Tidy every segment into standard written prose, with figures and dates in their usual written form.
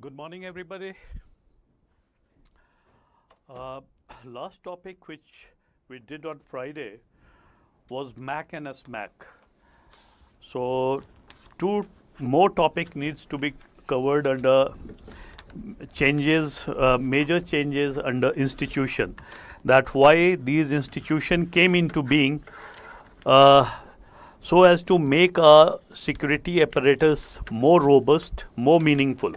Good morning, everybody. Last topic which we did on Friday was Mac and SMAC. So, two more topic needs to be covered under changes, major changes under institution. That why these institution came into being so as to make our security apparatus more robust, more meaningful.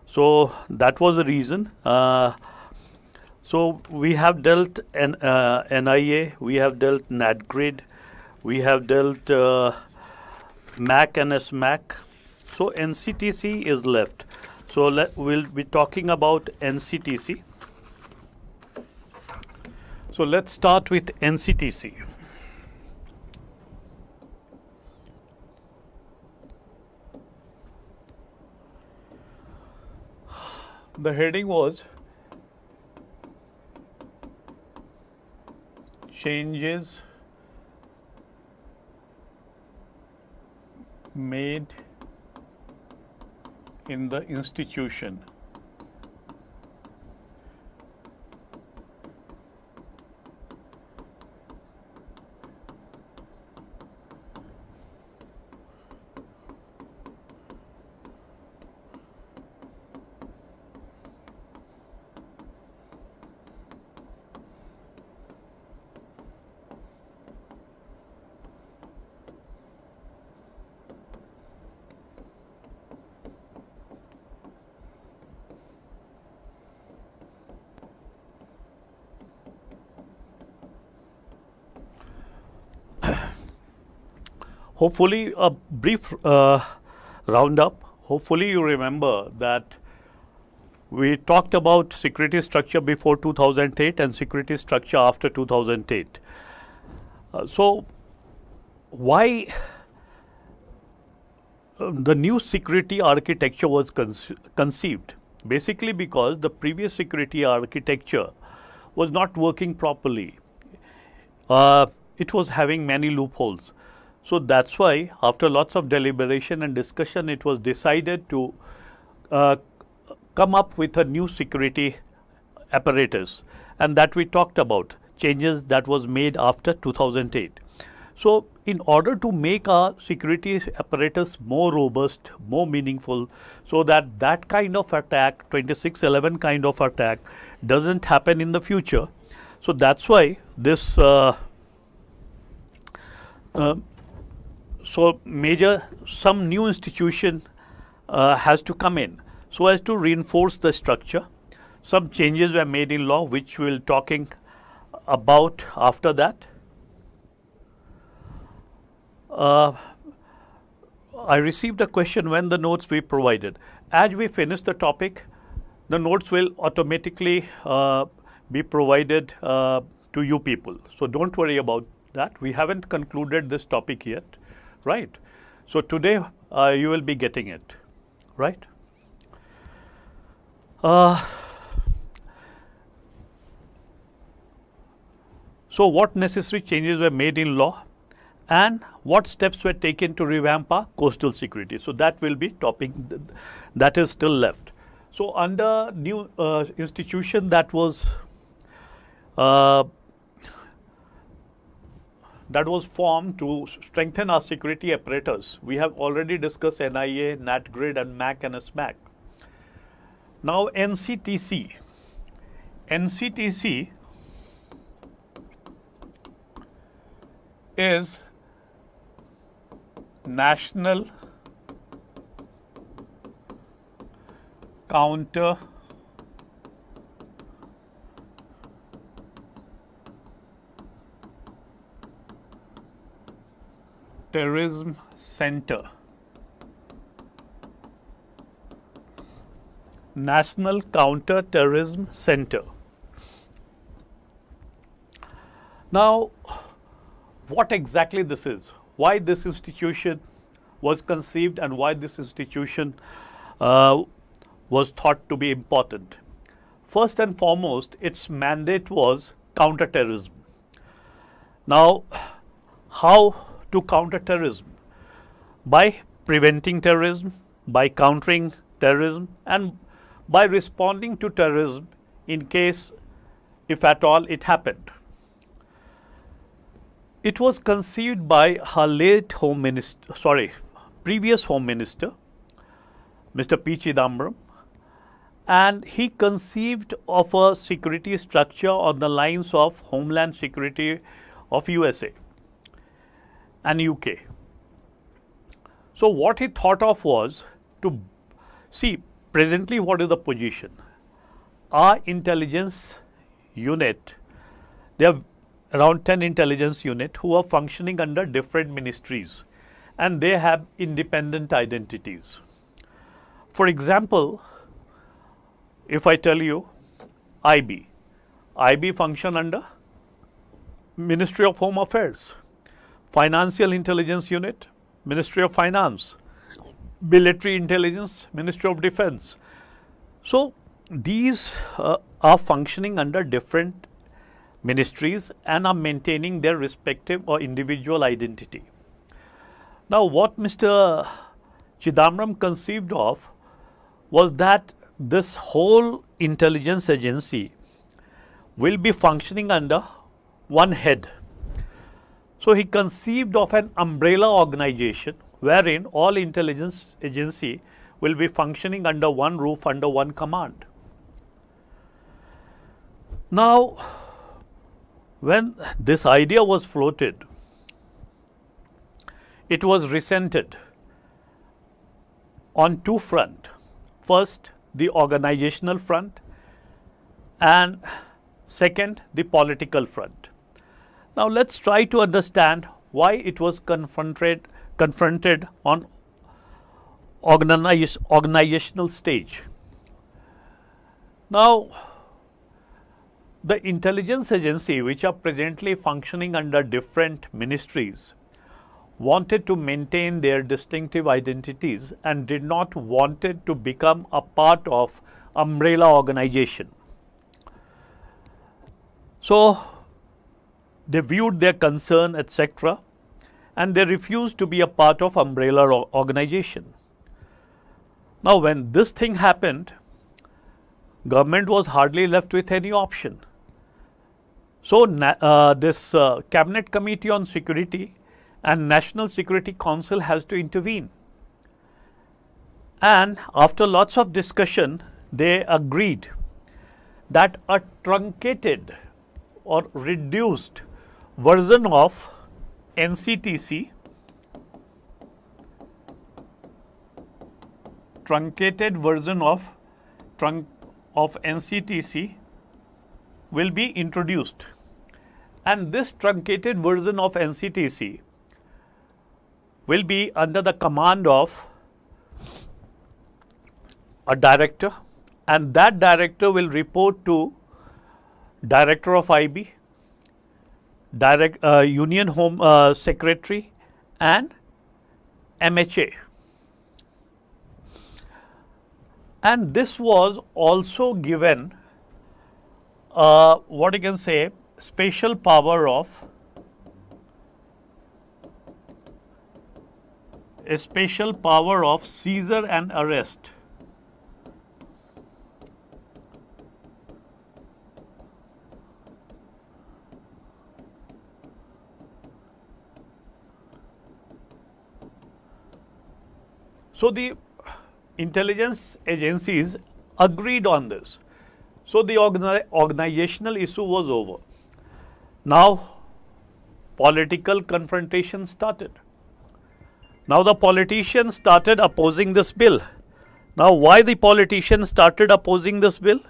So that was the reason. So we have dealt NIA, we have dealt NatGrid, we have dealt MAC and SMAC. So NCTC is left. So we'll be talking about NCTC. So let's start with NCTC. The heading was changes made in the institution. Hopefully, a brief roundup. Hopefully, you remember that we talked about security structure before 2008 and security structure after 2008. So, why the new security architecture was conceived? Basically, because the previous security architecture was not working properly. It was having many loopholes. So that's why, after lots of deliberation and discussion, it was decided to come up with a new security apparatus, and that we talked about, changes that was made after 2008. So in order to make our security apparatus more robust, more meaningful, so that that kind of attack, 2611 kind of attack, doesn't happen in the future. So that's why this some new institution has to come in so as to reinforce the structure. Some changes were made in law, which we'll talking about after that. I received a question when the notes we provided. As we finish the topic, the notes will automatically be provided to you people. So don't worry about that. We haven't concluded this topic yet. Right. So today you will be getting it, right? So what necessary changes were made in law and what steps were taken to revamp our coastal security? So that will be topic that is still left. So under new institution that was formed to strengthen our security apparatus. We have already discussed NIA, NatGrid and MAC and SMAC. Now NCTC. NCTC is National Counter Terrorism Center. National Counter-Terrorism Center. Now, what exactly this is? Why this institution was conceived and why this institution was thought to be important? First and foremost, its mandate was counter-terrorism. Now, how to counter terrorism? By preventing terrorism, by countering terrorism, and by responding to terrorism in case, if at all, it happened. It was conceived by her previous Home Minister, Mr. P. Chidambaram, and he conceived of a security structure on the lines of Homeland Security of USA and UK. So what he thought of was to see presently what is the position. Our intelligence unit, there are around 10 intelligence units who are functioning under different ministries, and they have independent identities. For example, if I tell you IB function under Ministry of Home Affairs, Financial Intelligence Unit, Ministry of Finance, Military Intelligence, Ministry of Defense. So these are functioning under different ministries and are maintaining their respective or individual identity. Now what Mr. Chidambaram conceived of was that this whole intelligence agency will be functioning under one head. So he conceived of an umbrella organization wherein all intelligence agency will be functioning under one roof, under one command. Now, when this idea was floated, it was resented on two fronts. First, the organizational front, and second, the political front. Now let's try to understand why it was confronted on organizational stage. Now, the intelligence agency, which are presently functioning under different ministries, wanted to maintain their distinctive identities and did not want it to become a part of umbrella organization. So they viewed their concern, etc., and they refused to be a part of umbrella organization. Now when this thing happened, government was hardly left with any option. So this Cabinet Committee on Security and National Security Council has to intervene. And after lots of discussion, they agreed that a truncated or reduced version of NCTC, NCTC will be introduced. And this truncated version of NCTC will be under the command of a director, and that director will report to Director of IB, Union Home Secretary, and MHA. And this was also given what you can say special power of seizure and arrest. So the intelligence agencies agreed on this. So the organizational issue was over. Now political confrontation started. Now the politicians started opposing this bill. Now why the politicians started opposing this bill?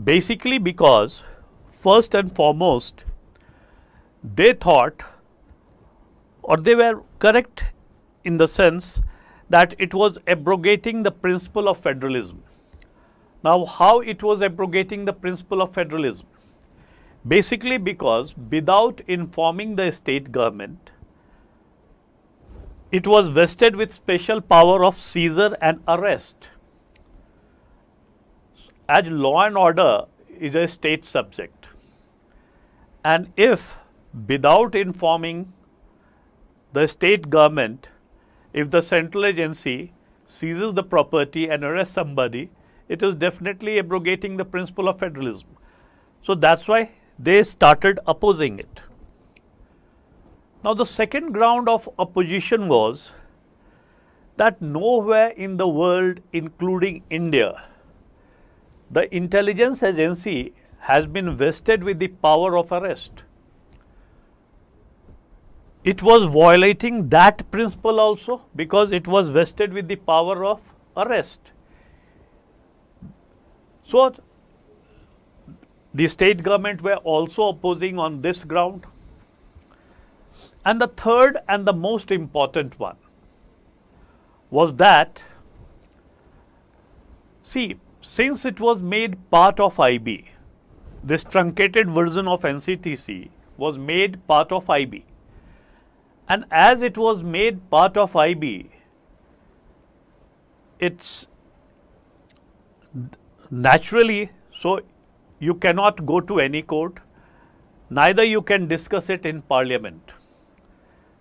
Basically because first and foremost they thought, or they were correct in the sense that it was abrogating the principle of federalism. Now how it was abrogating the principle of federalism? Basically because without informing the state government, it was vested with special power of seizure and arrest. As law and order is a state subject, and if without informing the state government if the central agency seizes the property and arrests somebody, it is definitely abrogating the principle of federalism. So that's why they started opposing it. Now the second ground of opposition was that nowhere in the world, including India, the intelligence agency has been vested with the power of arrest. It was violating that principle also because it was vested with the power of arrest. So the state government were also opposing on this ground. And the third and the most important one was that, see, since it was made part of IB, this truncated version of NCTC was made part of IB. And as it was made part of IB, it's naturally, so you cannot go to any court, neither you can discuss it in parliament.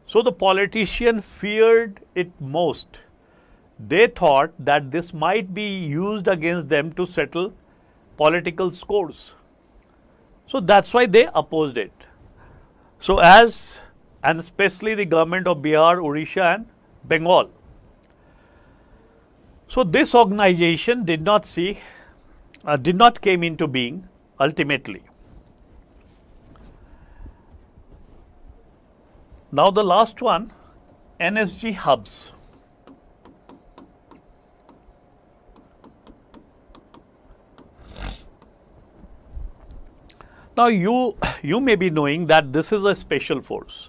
So the politician feared it most. They thought that this might be used against them to settle political scores. So that's why they opposed it. So and especially the government of Bihar, Odisha and Bengal. So this organization did not came into being ultimately. Now the last one, NSG hubs. Now you may be knowing that this is a special force.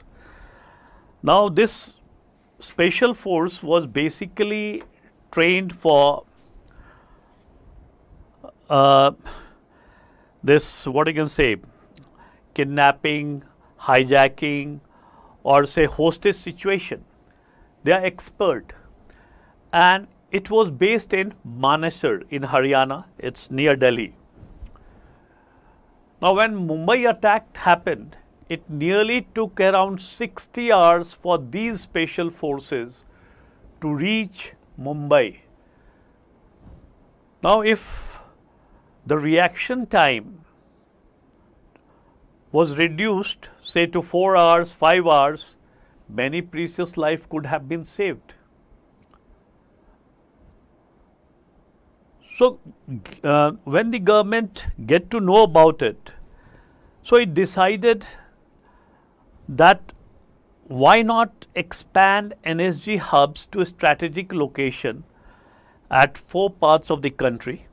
Now this special force was basically trained for this, what you can say, kidnapping, hijacking, or say hostage situation. They are expert, and it was based in Manesar in Haryana. It's near Delhi. Now when Mumbai attack happened, it nearly took around 60 hours for these special forces to reach Mumbai. Now if the reaction time was reduced, say, to 4 hours, 5 hours, many precious lives could have been saved. So when the government get to know about it, so it decided that why not expand NSG hubs to a strategic location at 4 parts of the country,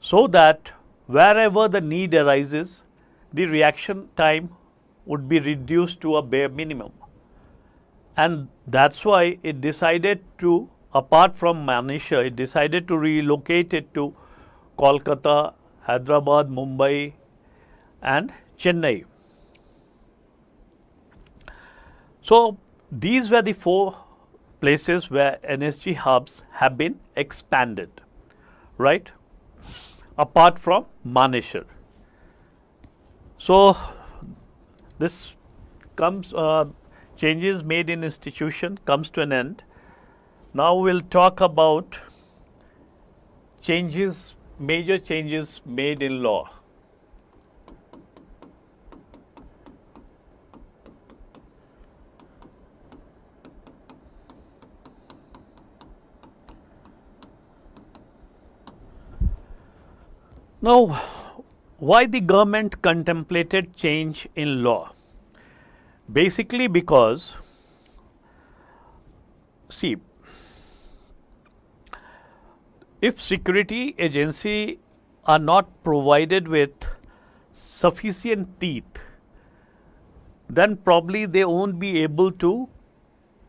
so that wherever the need arises, the reaction time would be reduced to a bare minimum. And that's why it decided to, apart from Manesar, it decided to relocate it to Kolkata, Hyderabad, Mumbai and Chennai. So these were the 4 places where NSG hubs have been expanded, right, apart from Manesar. So this comes, changes made in institution comes to an end. Now we'll talk about changes, major changes made in law. Now, why the government contemplated change in law? Basically because, see, if security agency are not provided with sufficient teeth, then probably they won't be able to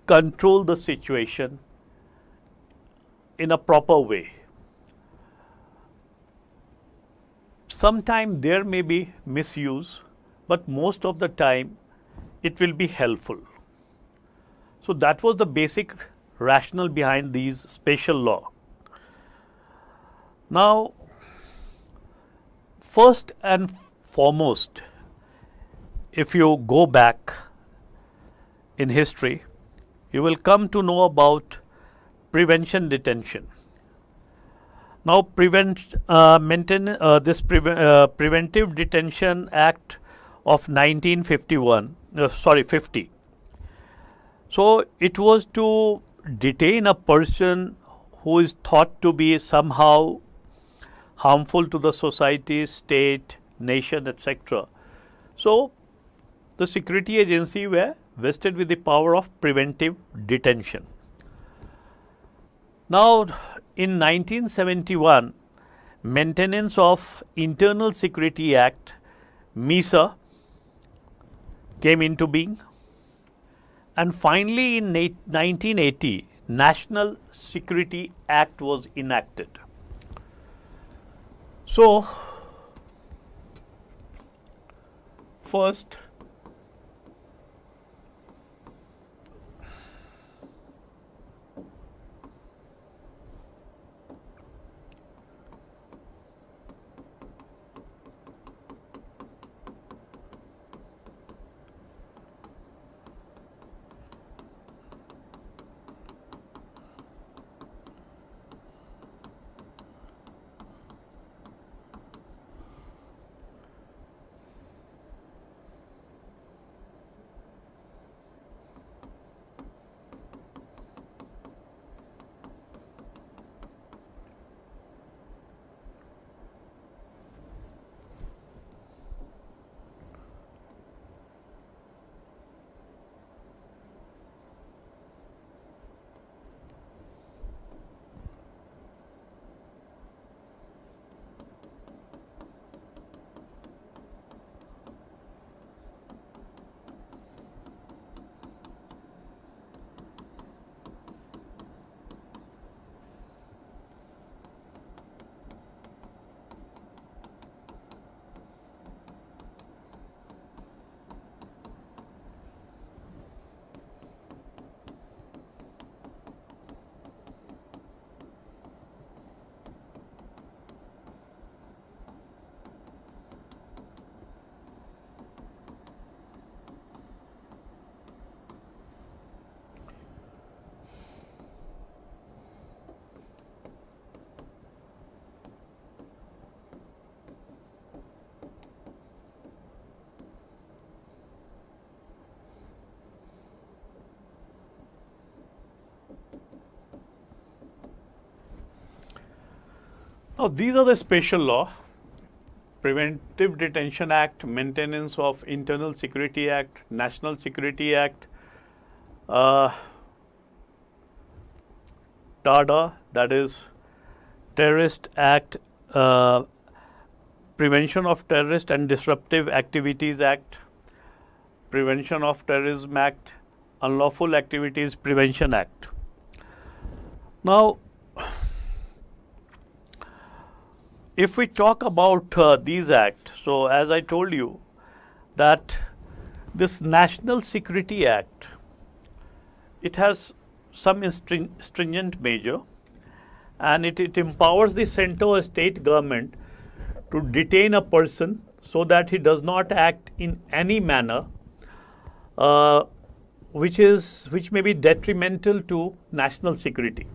control the situation in a proper way. Sometimes there may be misuse, but most of the time it will be helpful. So that was the basic rationale behind these special law. Now, first and foremost, if you go back in history, you will come to know about prevention detention. Now, Preventive Detention Act of 1951, 50. So, it was to detain a person who is thought to be somehow harmful to the society, state, nation, etc. So, the security agency were vested with the power of preventive detention. Now, in 1971, Maintenance of Internal Security Act, MISA, came into being, and finally in 1980, National Security Act was enacted. So, first, now these are the special law: Preventive Detention Act, Maintenance of Internal Security Act, National Security Act, TADA, that is Terrorist Act, Prevention of Terrorist and Disruptive Activities Act, Prevention of Terrorism Act, Unlawful Activities Prevention Act. Now, if we talk about these acts, so as I told you that this National Security Act, it has some stringent measure, and it empowers the central or state government to detain a person so that he does not act in any manner which may be detrimental to national security.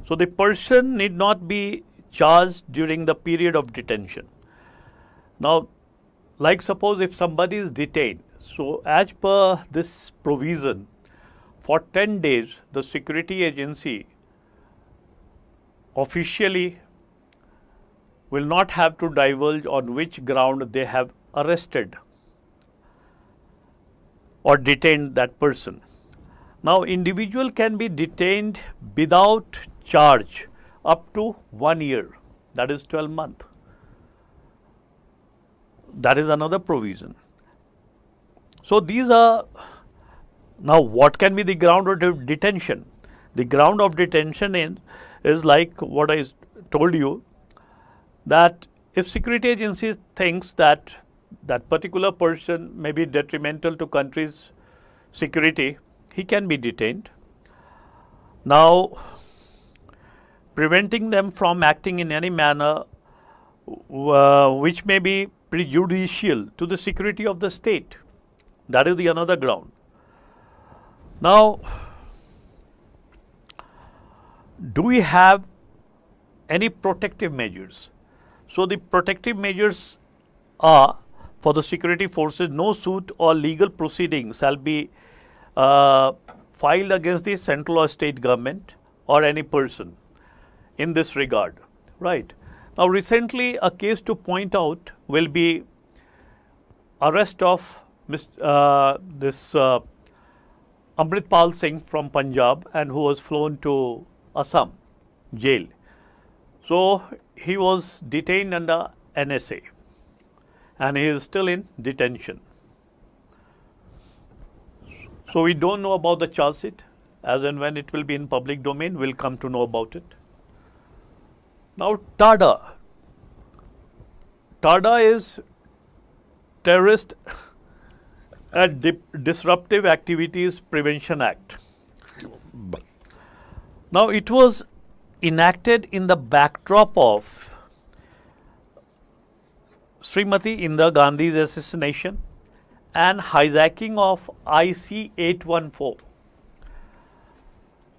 So the person need not be charged during the period of detention. Now, like suppose if somebody is detained, so as per this provision, for 10 days the security agency officially will not have to divulge on which ground they have arrested or detained that person. Now, individual can be detained without charge up to 1 year, that is 12 months. That is another provision. So these are, now what can be the ground of detention? The ground of detention is like what I told you, that if security agency thinks that that particular person may be detrimental to country's security, he can be detained. Now, preventing them from acting in any manner which may be prejudicial to the security of the state, that is the another ground. Now, do we have any protective measures? So, the protective measures are, for the security forces, no suit or legal proceedings shall be filed against the central or state government or any person in this regard, right? Now, recently a case to point out will be arrest of Amritpal Singh from Punjab, and who was flown to Assam jail. So, he was detained under NSA and he is still in detention. So, we don't know about the charge sheet. As and when it will be in public domain, we'll come to know about it. Now, TADA. TADA is Terrorist and Disruptive Activities Prevention Act. Now, it was enacted in the backdrop of Srimati Indira Gandhi's assassination and hijacking of IC-814.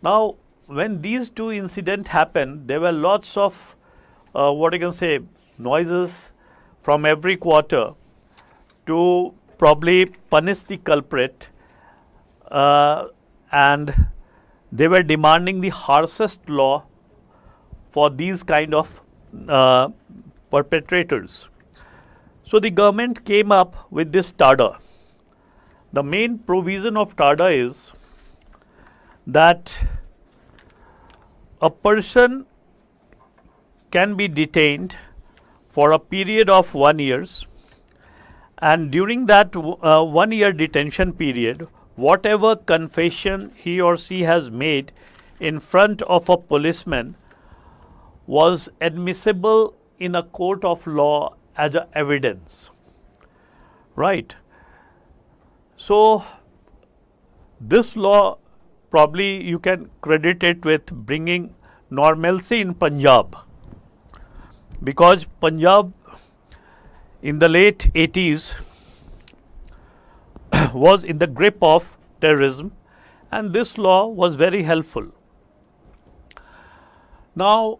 Now, when these two incidents happened, there were lots of noises from every quarter to probably punish the culprit, and they were demanding the harshest law for these kind of perpetrators. So, the government came up with this TADA. The main provision of TADA is that a person can be detained for a period of 1 year, and during that 1 year detention period, whatever confession he or she has made in front of a policeman was admissible in a court of law as a evidence, right? So, this law, probably you can credit it with bringing normalcy in Punjab, because Punjab in the late 80s was in the grip of terrorism, and this law was very helpful. Now,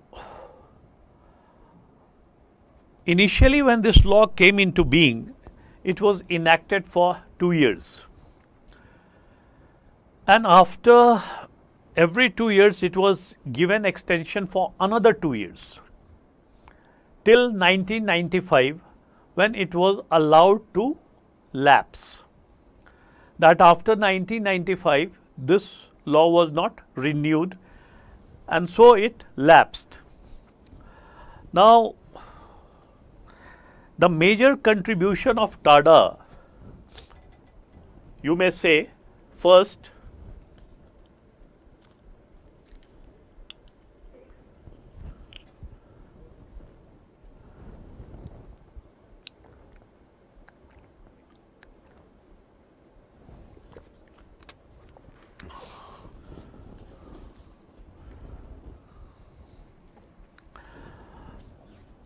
initially when this law came into being, it was enacted for 2 years, and after every 2 years it was given extension for another 2 years till 1995, when it was allowed to lapse. That after 1995 this law was not renewed, and so it lapsed. Now, the major contribution of TADA, you may say, first,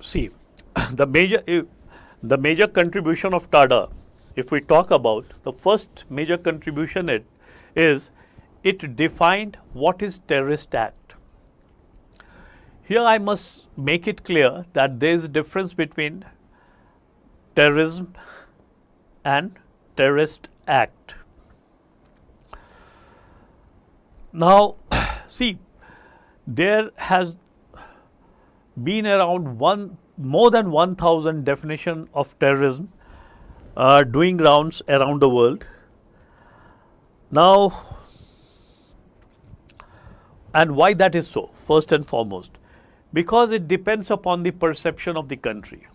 see, the major contribution of TADA, if we talk about the first major contribution, it defined what is terrorist act. Here I must make it clear that there is a difference between terrorism and terrorist act. Now, see, there has been around more than 1,000 definition of terrorism doing rounds around the world. Now, and why that is so? First and foremost, because it depends upon the perception of the country.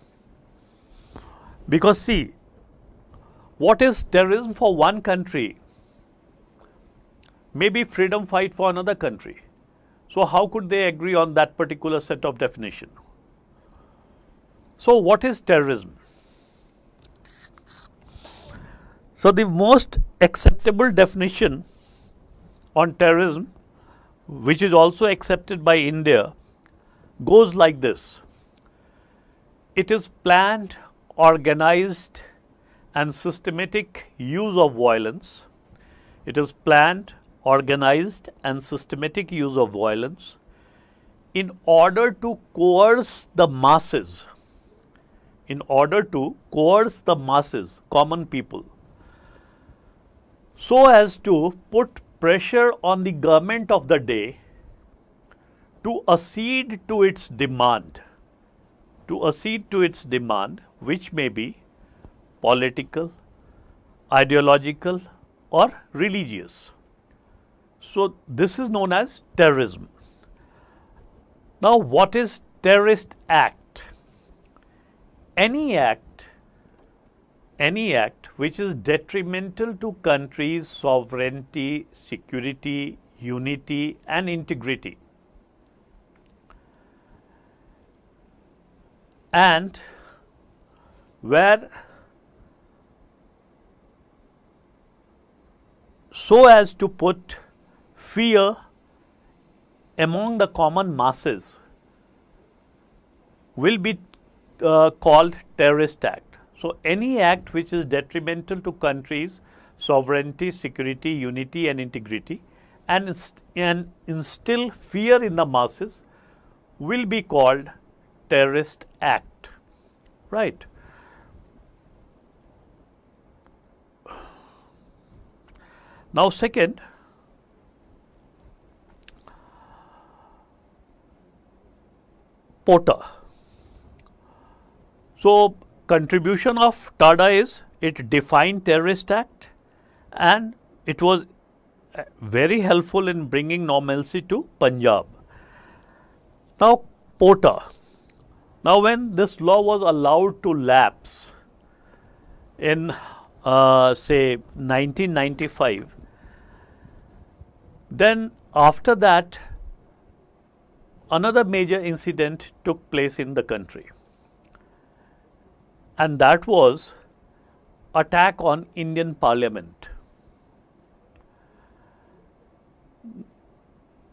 Because see, what is terrorism for one country may be freedom fight for another country. So, how could they agree on that particular set of definition? So, what is terrorism? So, the most acceptable definition on terrorism, which is also accepted by India, goes like this: it is planned, organized and systematic use of violence. It is planned, organized and systematic use of violence in order to coerce the masses, common people, so as to put pressure on the government of the day to accede to its demand, which may be political, ideological, or religious. So this is known as terrorism. Now, what is terrorist act? Any act which is detrimental to country's sovereignty, security, unity, and integrity, and where so as to put fear among the common masses will be called terrorist act. So any act which is detrimental to countries' sovereignty, security, unity, and integrity, and instill fear in the masses will be called terrorist act, right? Now, second, Porter. So, contribution of Tada is it defined terrorist act and it was very helpful in bringing normalcy to Punjab. Now, Porter. Now, when this law was allowed to lapse in say 1995, then after that another major incident took place in the country, and that was attack on Indian Parliament.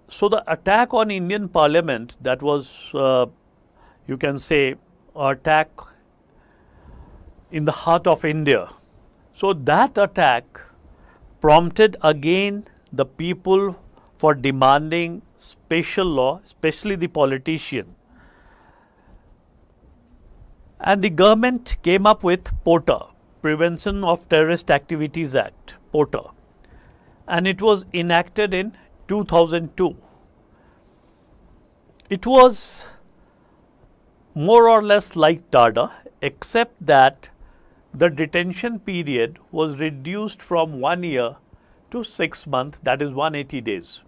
So the attack on Indian Parliament, that was you can say attack in the heart of India. So that attack prompted again the people for demanding special law, especially the politician. And the government came up with Porter, Prevention of Terrorist Activities Act, Porter, and it was enacted in 2002. It was more or less like Tada, except that the detention period was reduced from 1 year to 6 months, that is 180 days.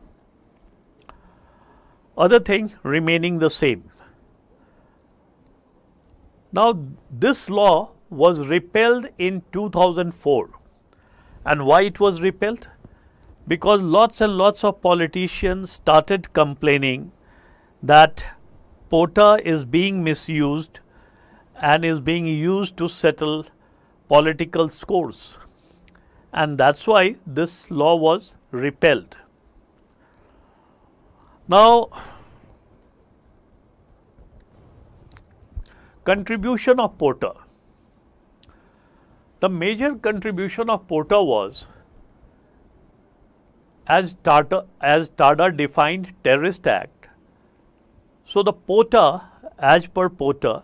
Other thing remaining the same. Now, this law was repealed in 2004. And why it was repealed? Because lots and lots of politicians started complaining that Porter is being misused and is being used to settle political scores. And that's why this law was repealed. Now, contribution of Porter. The major contribution of Porter was, as Tada defined terrorist act, so the Porter, as per Porter,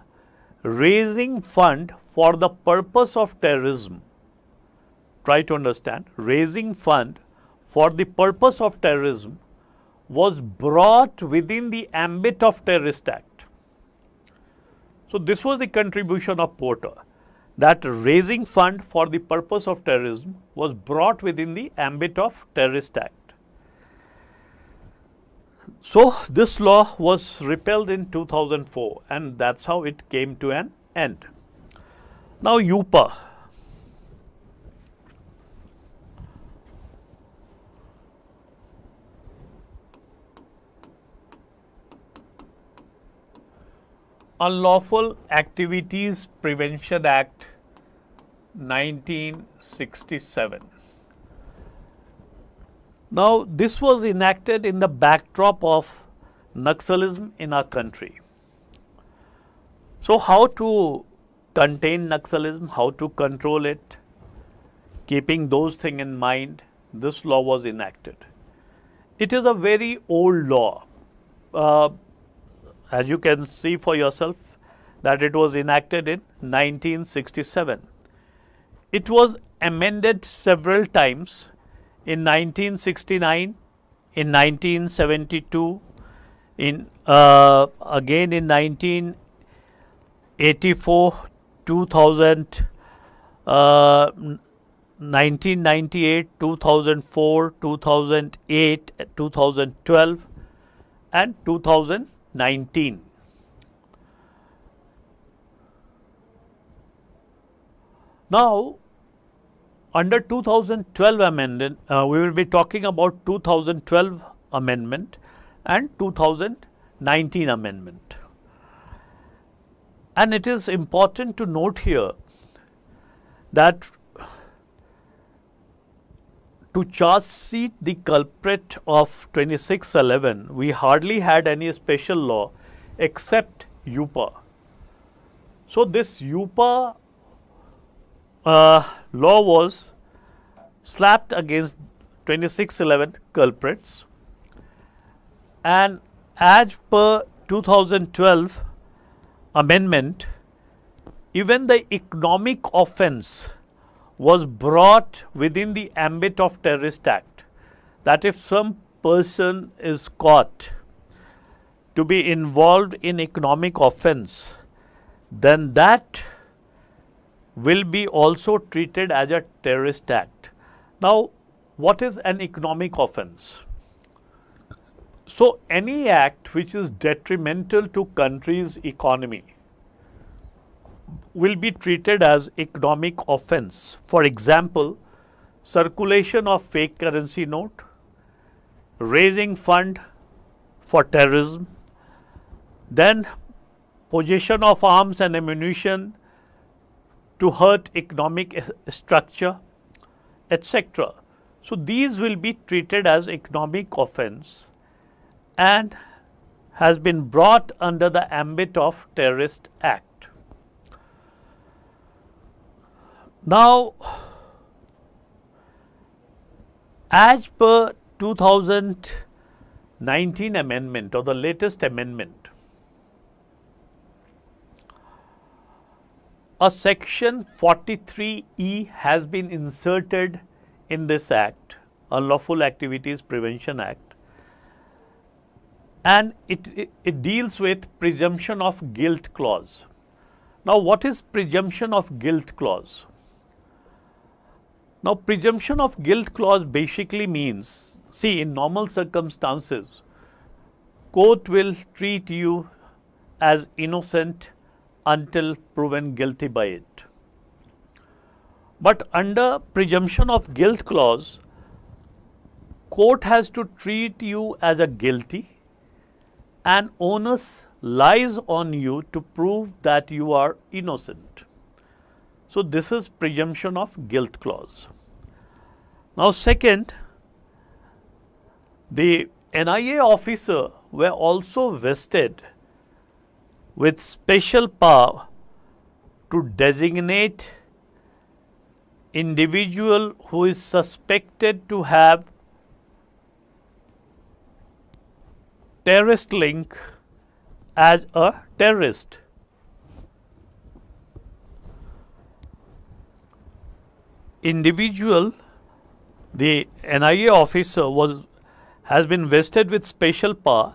raising fund for the purpose of terrorism. Try to understand, raising fund for the purpose of terrorism was brought within the ambit of terrorist act. So this was the contribution of Porter, that raising fund for the purpose of terrorism was brought within the ambit of terrorist act. So this law was repealed in 2004 and that's how it came to an end. Now UPA. Unlawful Activities Prevention Act 1967. Now, this was enacted in the backdrop of Naxalism in our country. So, how to contain Naxalism, how to control it, keeping those things in mind, this law was enacted. it is a very old law. Uh, as you can see for yourself that it was enacted in 1967. It was amended several times in 1969, in 1972, again in 1984, 2000, 1998, 2004, 2008, 2012 and 2019. Now, under 2012 amendment, we will be talking about 2012 amendment and 2019 amendment. And it is important to note here that to charge sheet the culprit of 2611, we hardly had any special law except UPA. So, this UPA law was slapped against 2611 culprits, and as per 2012 amendment, even the economic offence was brought within the ambit of Terrorist Act, that if some person is caught to be involved in economic offence, then that will be also treated as a terrorist act. Now, what is an economic offence? So, any act which is detrimental to country's economy will be treated as economic offence. For example, circulation of fake currency note, raising fund for terrorism, then possession of arms and ammunition to hurt economic structure, etc. So, these will be treated as economic offence and has been brought under the ambit of Terrorist Act. Now, as per 2019 amendment or the latest amendment, a section 43E has been inserted in this act, Unlawful Activities Prevention Act, and it deals with presumption of guilt clause. Now, what is presumption of guilt clause? Now, presumption of guilt clause basically means, see, in normal circumstances, court will treat you as innocent until proven guilty by it. But under presumption of guilt clause, court has to treat you as a guilty and onus lies on you to prove that you are innocent. So, this is presumption of guilt clause. Now, second, the NIA officer were also vested with special power to designate individual who is suspected to have terrorist link as a terrorist. Individual, the NIA officer has been vested with special power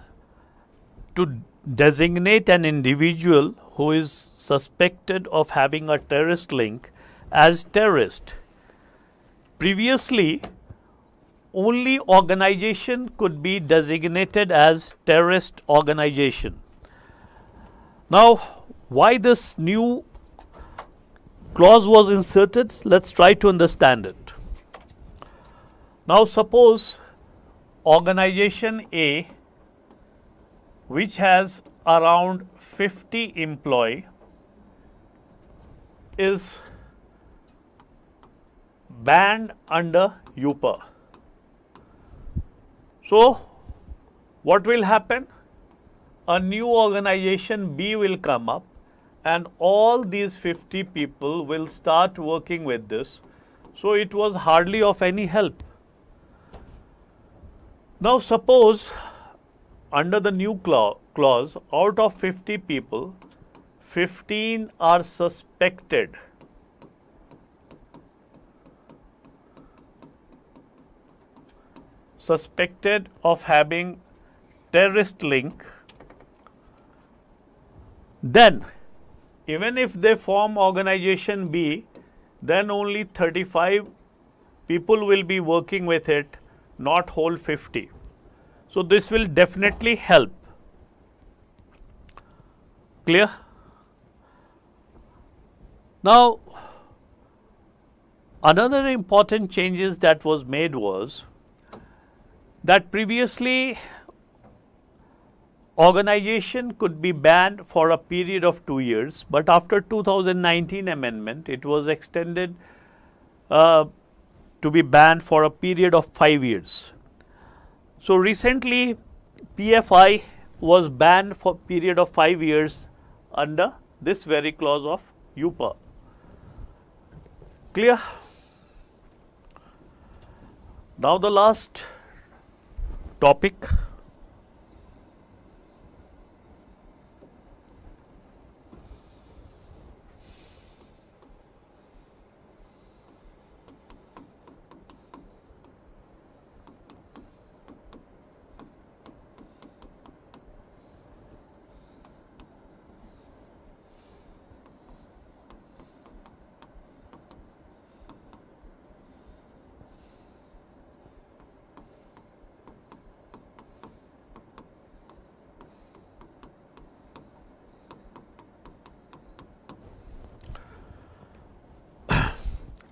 to designate an individual who is suspected of having a terrorist link as terrorist. Previously, only organization could be designated as terrorist organization. Now, why this new clause was inserted? Let's try to understand it. Now, suppose organization A, which has around 50 employees, is banned under UPA. So, what will happen? A new organization B will come up and all these 50 people will start working with this. So, it was hardly of any help. Now suppose under the new clause, out of 50 people, 15 are suspected of having terrorist link, then even if they form organization B, then only 35 people will be working with it, not whole 50. So this will definitely help. Clear? Now, another important changes that was made was that previously organization could be banned for a period of 2 years, but after 2019 amendment, it was extended to be banned for a period of 5 years. So recently, PFI was banned for a period of 5 years under this very clause of UPA. Clear? Now the last topic.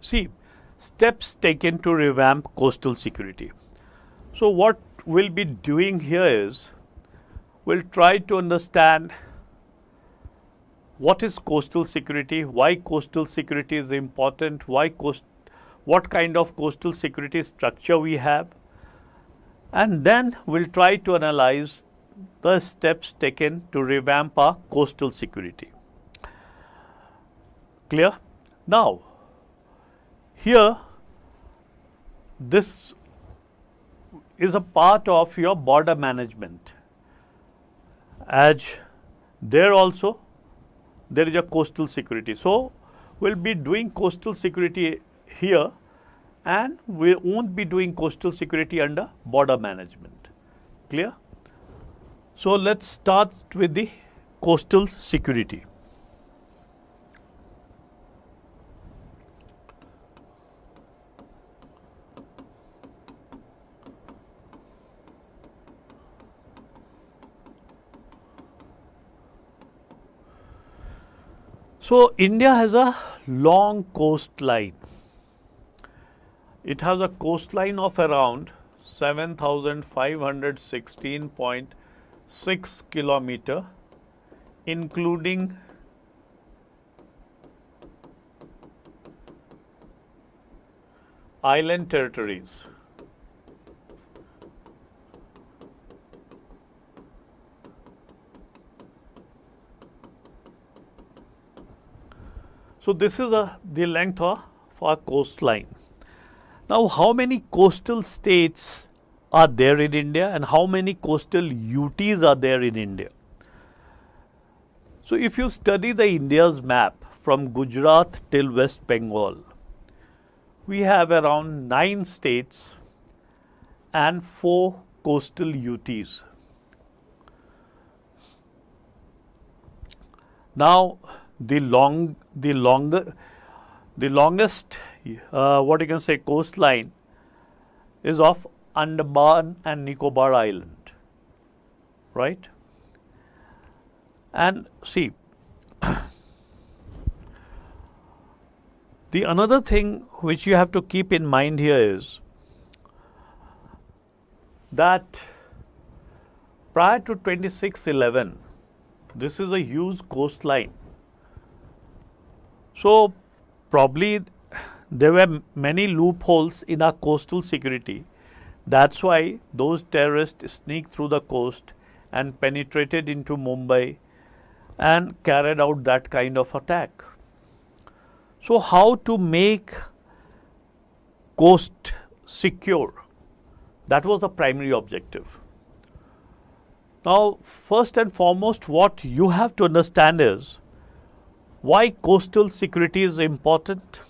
See, steps taken to revamp coastal security. So what we'll be doing here is, we'll try to understand what is coastal security, why coastal security is important, what kind of coastal security structure we have, and then we'll try to analyze the steps taken to revamp our coastal security. Clear? Now, here, this is a part of your border management, as there also there is a coastal security. So, we'll be doing coastal security here, and we won't be doing coastal security under border management. Clear? So, let's start with the coastal security. So, India has a long coastline. It has a coastline of around 7,516.6 kilometer, including island territories. So this is the length of our coastline. Now, how many coastal states are there in India, and how many coastal UTs are there in India? So if you study the India's map from Gujarat till West Bengal, we have around 9 states and 4 coastal UTs. Now, the longest what you can say coastline is of Andaman and Nicobar Island, right? And see, the another thing which you have to keep in mind here is that prior to 2611, this is a huge coastline. So probably there were many loopholes in our coastal security. That's why those terrorists sneaked through the coast and penetrated into Mumbai and carried out that kind of attack. So how to make coast secure? That was the primary objective. Now, first and foremost, what you have to understand is why coastal security is important.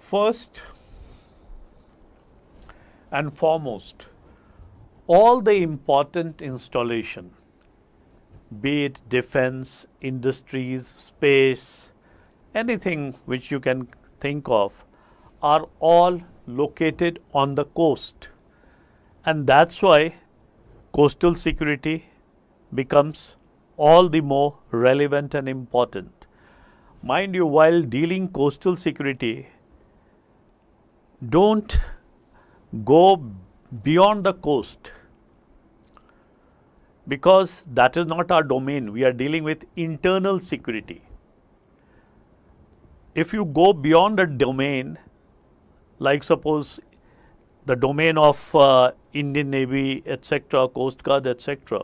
First and foremost, all the important installation, be it defense, industries, space, anything which you can think of, are all located on the coast. And that's why coastal security becomes all the more relevant and important. Mind you, while dealing coastal security, don't go beyond the coast, because that is not our domain. We are dealing with internal security. If you go beyond a domain, like suppose the domain of Indian Navy, etc., Coast Guard, etc.,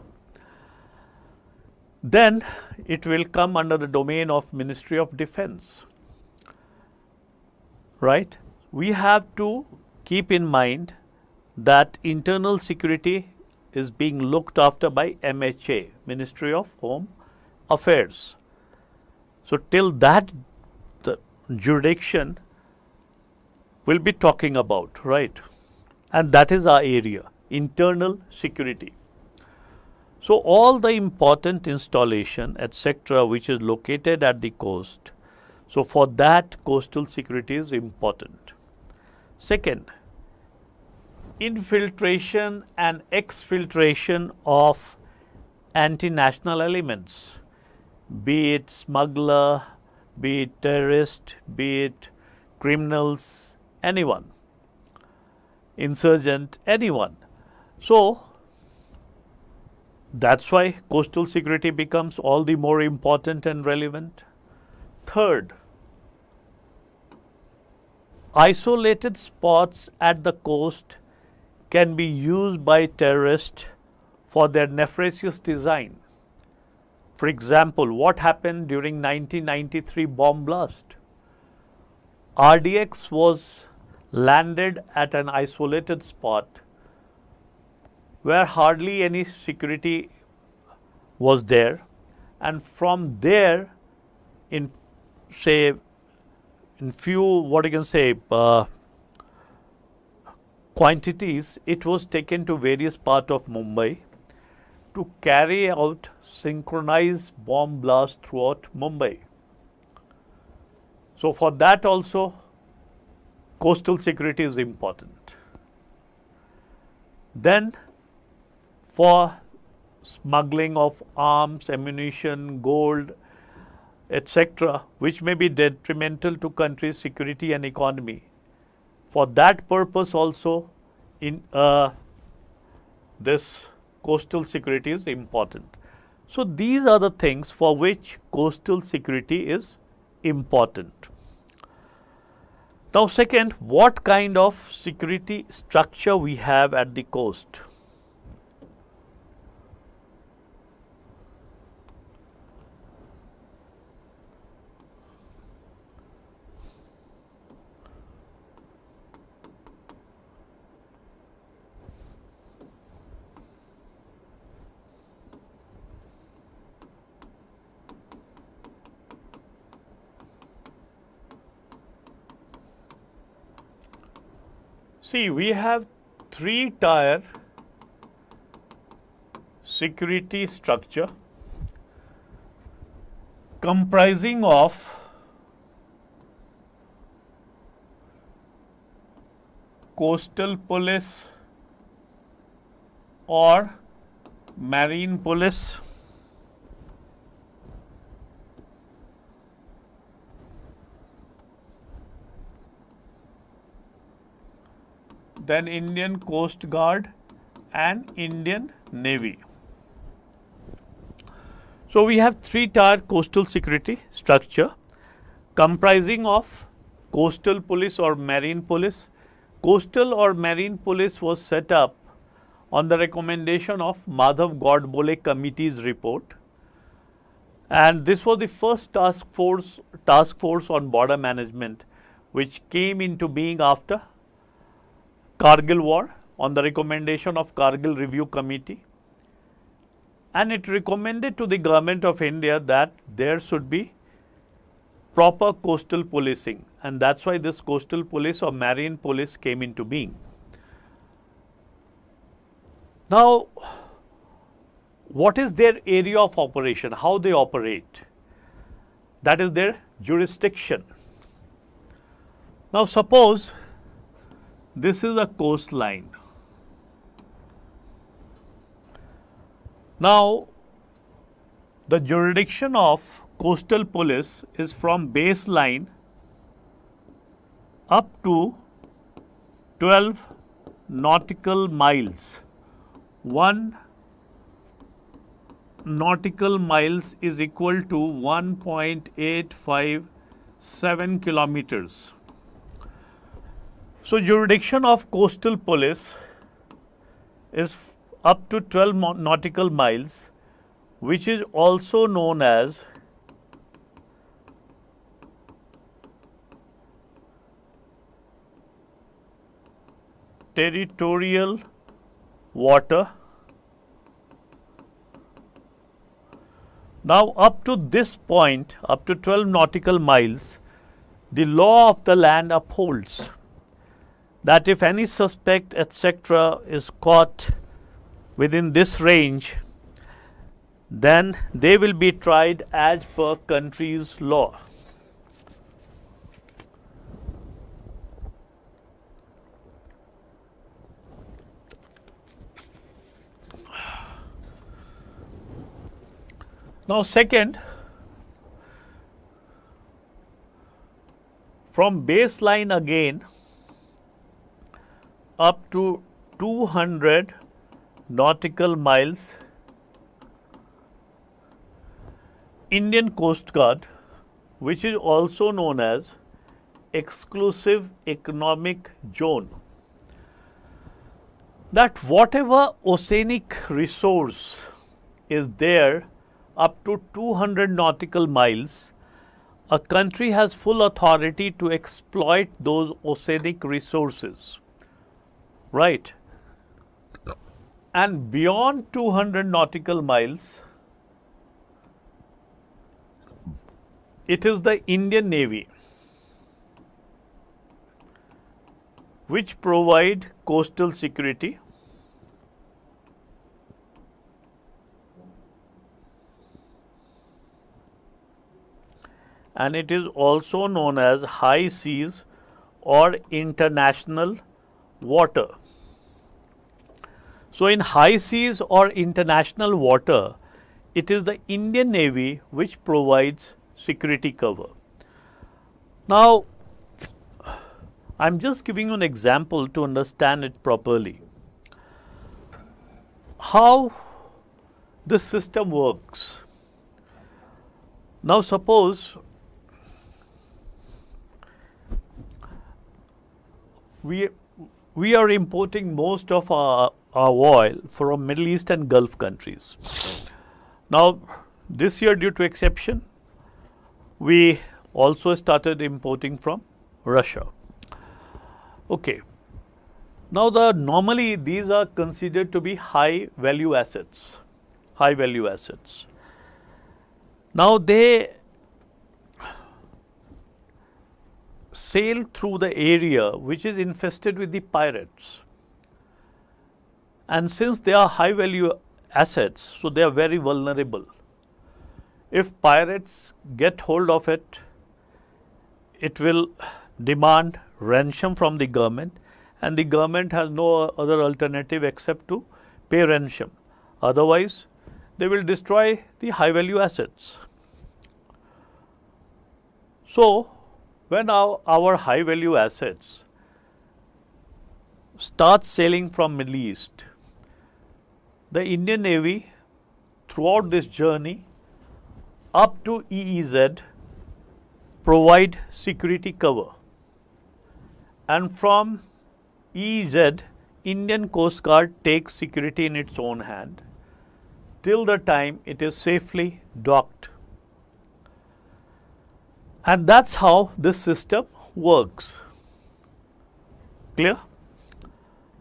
then it will come under the domain of Ministry of Defense, right? We have to keep in mind that internal security is being looked after by MHA, Ministry of Home Affairs. So till that the jurisdiction we'll be talking about, right? And that is our area, internal security. So all the important installation, etc., which is located at the coast, so for that coastal security is important. Second, infiltration and exfiltration of anti-national elements, be it smuggler, be it terrorist, be it criminals, anyone, insurgent, anyone. So that's why coastal security becomes all the more important and relevant. Third, isolated spots at the coast can be used by terrorists for their nefarious design. For example, what happened during 1993 bomb blast? RDX was landed at an isolated spot where hardly any security was there, and from there, in few quantities, it was taken to various parts of Mumbai to carry out synchronized bomb blast throughout Mumbai. So for that also, coastal security is important. Then for smuggling of arms, ammunition, gold, etc., which may be detrimental to country's security and economy. For that purpose also, in this coastal security is important. So these are the things for which coastal security is important. Now second, what kind of security structure we have at the coast? See, we have three-tier security structure comprising of coastal police or marine police, then Indian Coast Guard and Indian Navy. So we have three-tier coastal security structure comprising of coastal police or marine police. Coastal or marine police was set up on the recommendation of Madhav Godbole Committee's report, and this was the first task force on border management which came into being after Kargil war on the recommendation of Kargil Review Committee, and it recommended to the government of India that there should be proper coastal policing, and that's why this coastal police or marine police came into being. Now, what is their area of operation? How they operate? That is their jurisdiction. Now, suppose this is a coastline. Now, the jurisdiction of coastal police is from baseline up to 12 nautical miles. 1 nautical miles is equal to 1.857 kilometers. So, jurisdiction of coastal police is up to 12 nautical miles, which is also known as territorial water. Now, up to this point, up to 12 nautical miles, the law of the land upholds that if any suspect etc. is caught within this range, then they will be tried as per country's law. Now, second, from baseline again up to 200 nautical miles, Indian Coast Guard, which is also known as exclusive economic zone, that whatever oceanic resource is there up to 200 nautical miles, a country has full authority to exploit those oceanic resources, right? And beyond 200 nautical miles, it is the Indian Navy which provide coastal security, and it is also known as high seas or international water. So, in high seas or international water, it is the Indian Navy which provides security cover. Now, I am just giving you an example to understand it properly. How this system works. Now, suppose we are importing most of our oil from Middle East and Gulf countries. Now, this year due to exception, we also started importing from Russia. Okay. Now, normally these are considered to be high value assets. High value assets. Now, they sail through the area which is infested with the pirates, and since they are high value assets, so they are very vulnerable. If pirates get hold of it, it will demand ransom from the government, and the government has no other alternative except to pay ransom. Otherwise, they will destroy the high value assets. So, when our high value assets start sailing from Middle East, the Indian Navy throughout this journey up to EEZ provide security cover, and from EZ, Indian Coast Guard takes security in its own hand till the time it is safely docked. And that's how this system works. Clear?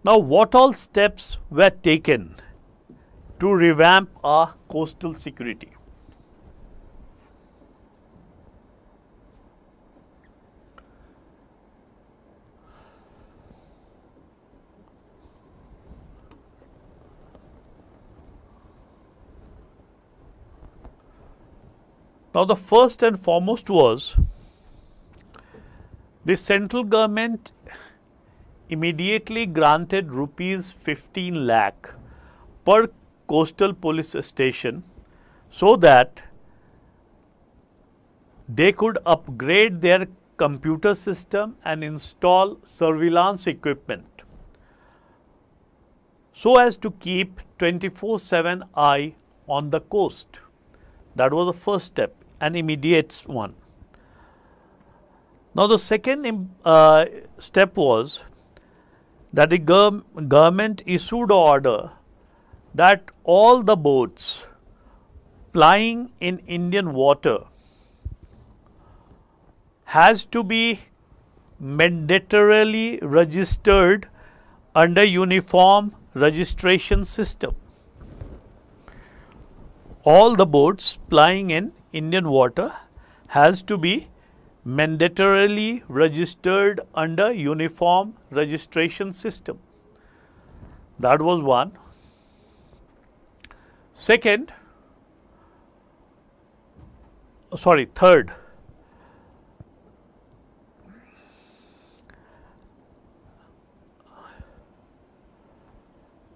Now, what all steps were taken to revamp our coastal security? Now, the first and foremost was the central government immediately granted rupees 15 lakh per coastal police station so that they could upgrade their computer system and install surveillance equipment so as to keep 24/7 eye on the coast. That was the first step, an immediate one. Now, the second step was that the government issued an order that all the boats plying in Indian water has to be mandatorily registered under uniform registration system. All the boats plying in Indian water has to be mandatorily registered under uniform registration system. That was one. Third,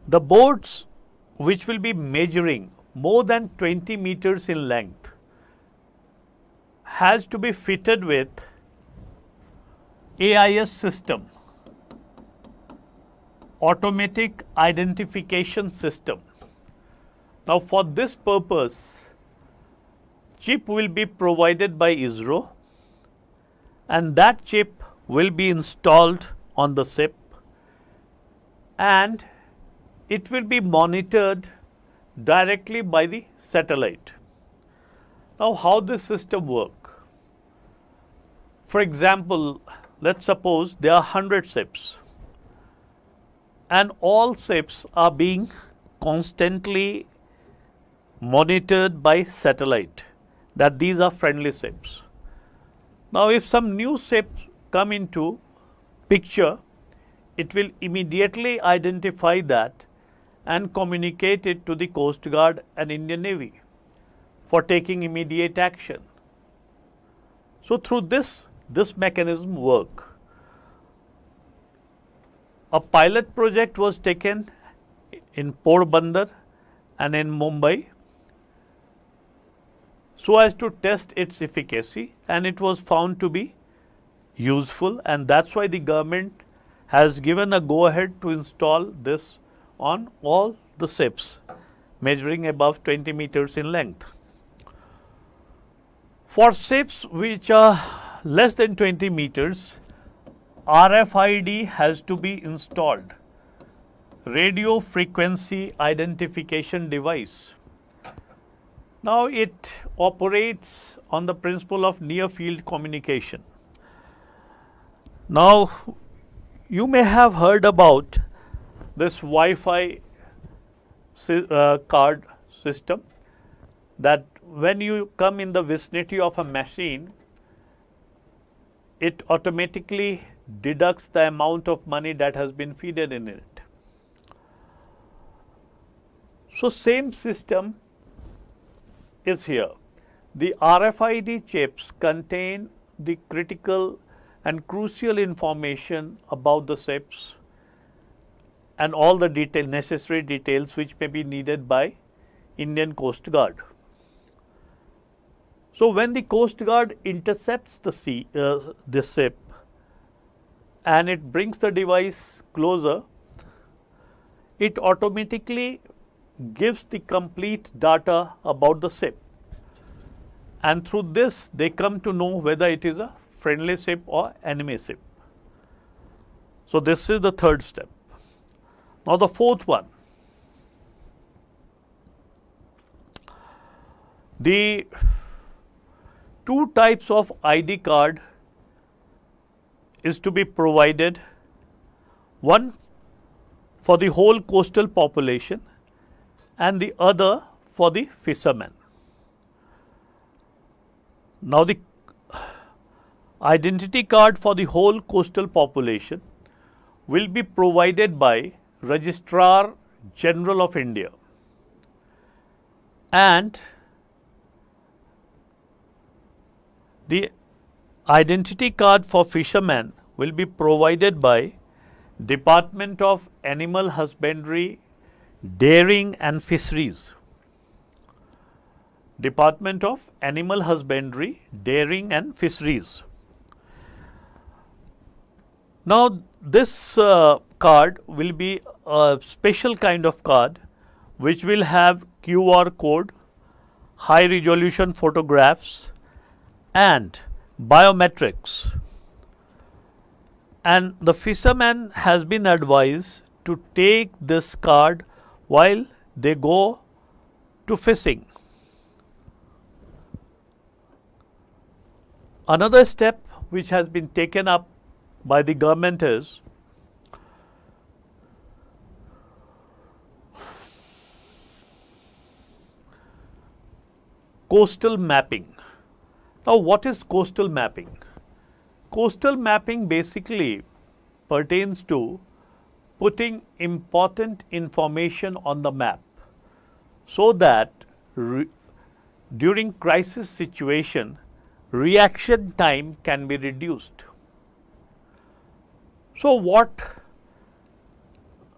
the boats which will be measuring more than 20 meters in length has to be fitted with AIS system, automatic identification system. Now, for this purpose, chip will be provided by ISRO, and that chip will be installed on the ship, and it will be monitored directly by the satellite. Now, how this system work? For example, let's suppose there are 100 ships and all ships are being constantly monitored by satellite that these are friendly ships. Now, if some new ships come into picture, it will immediately identify that and communicate it to the Coast Guard and Indian Navy for taking immediate action. So, through this mechanism work. A pilot project was taken in Porbandar and in Mumbai so as to test its efficacy, and it was found to be useful, and that's why the government has given a go ahead to install this on all the ships measuring above 20 meters in length. For ships which are less than 20 meters, RFID has to be installed, radio frequency identification device. Now, it operates on the principle of near field communication. Now, you may have heard about this Wi-Fi card system, that when you come in the vicinity of a machine, it automatically deducts the amount of money that has been fed in it. So, same system is here. The RFID chips contain the critical and crucial information about the ships and all the necessary details which may be needed by Indian Coast Guard. So, when the Coast Guard intercepts the this ship and it brings the device closer, it automatically gives the complete data about the ship, and through this they come to know whether it is a friendly ship or enemy ship. So this is the third step. Now the fourth one, the two types of ID card is to be provided, one for the whole coastal population and the other for the fishermen. Now the identity card for the whole coastal population will be provided by Registrar General of India, and the identity card for fishermen will be provided by Department of Animal Husbandry, Dairying and Fisheries. Department of Animal Husbandry, Dairying and Fisheries. Now this card will be a special kind of card which will have QR code, high resolution photographs and biometrics, and the fisherman has been advised to take this card while they go to fishing. Another step which has been taken up by the government is coastal mapping. Now what is coastal mapping? Coastal mapping basically pertains to putting important information on the map so that during crisis situation reaction time can be reduced. So what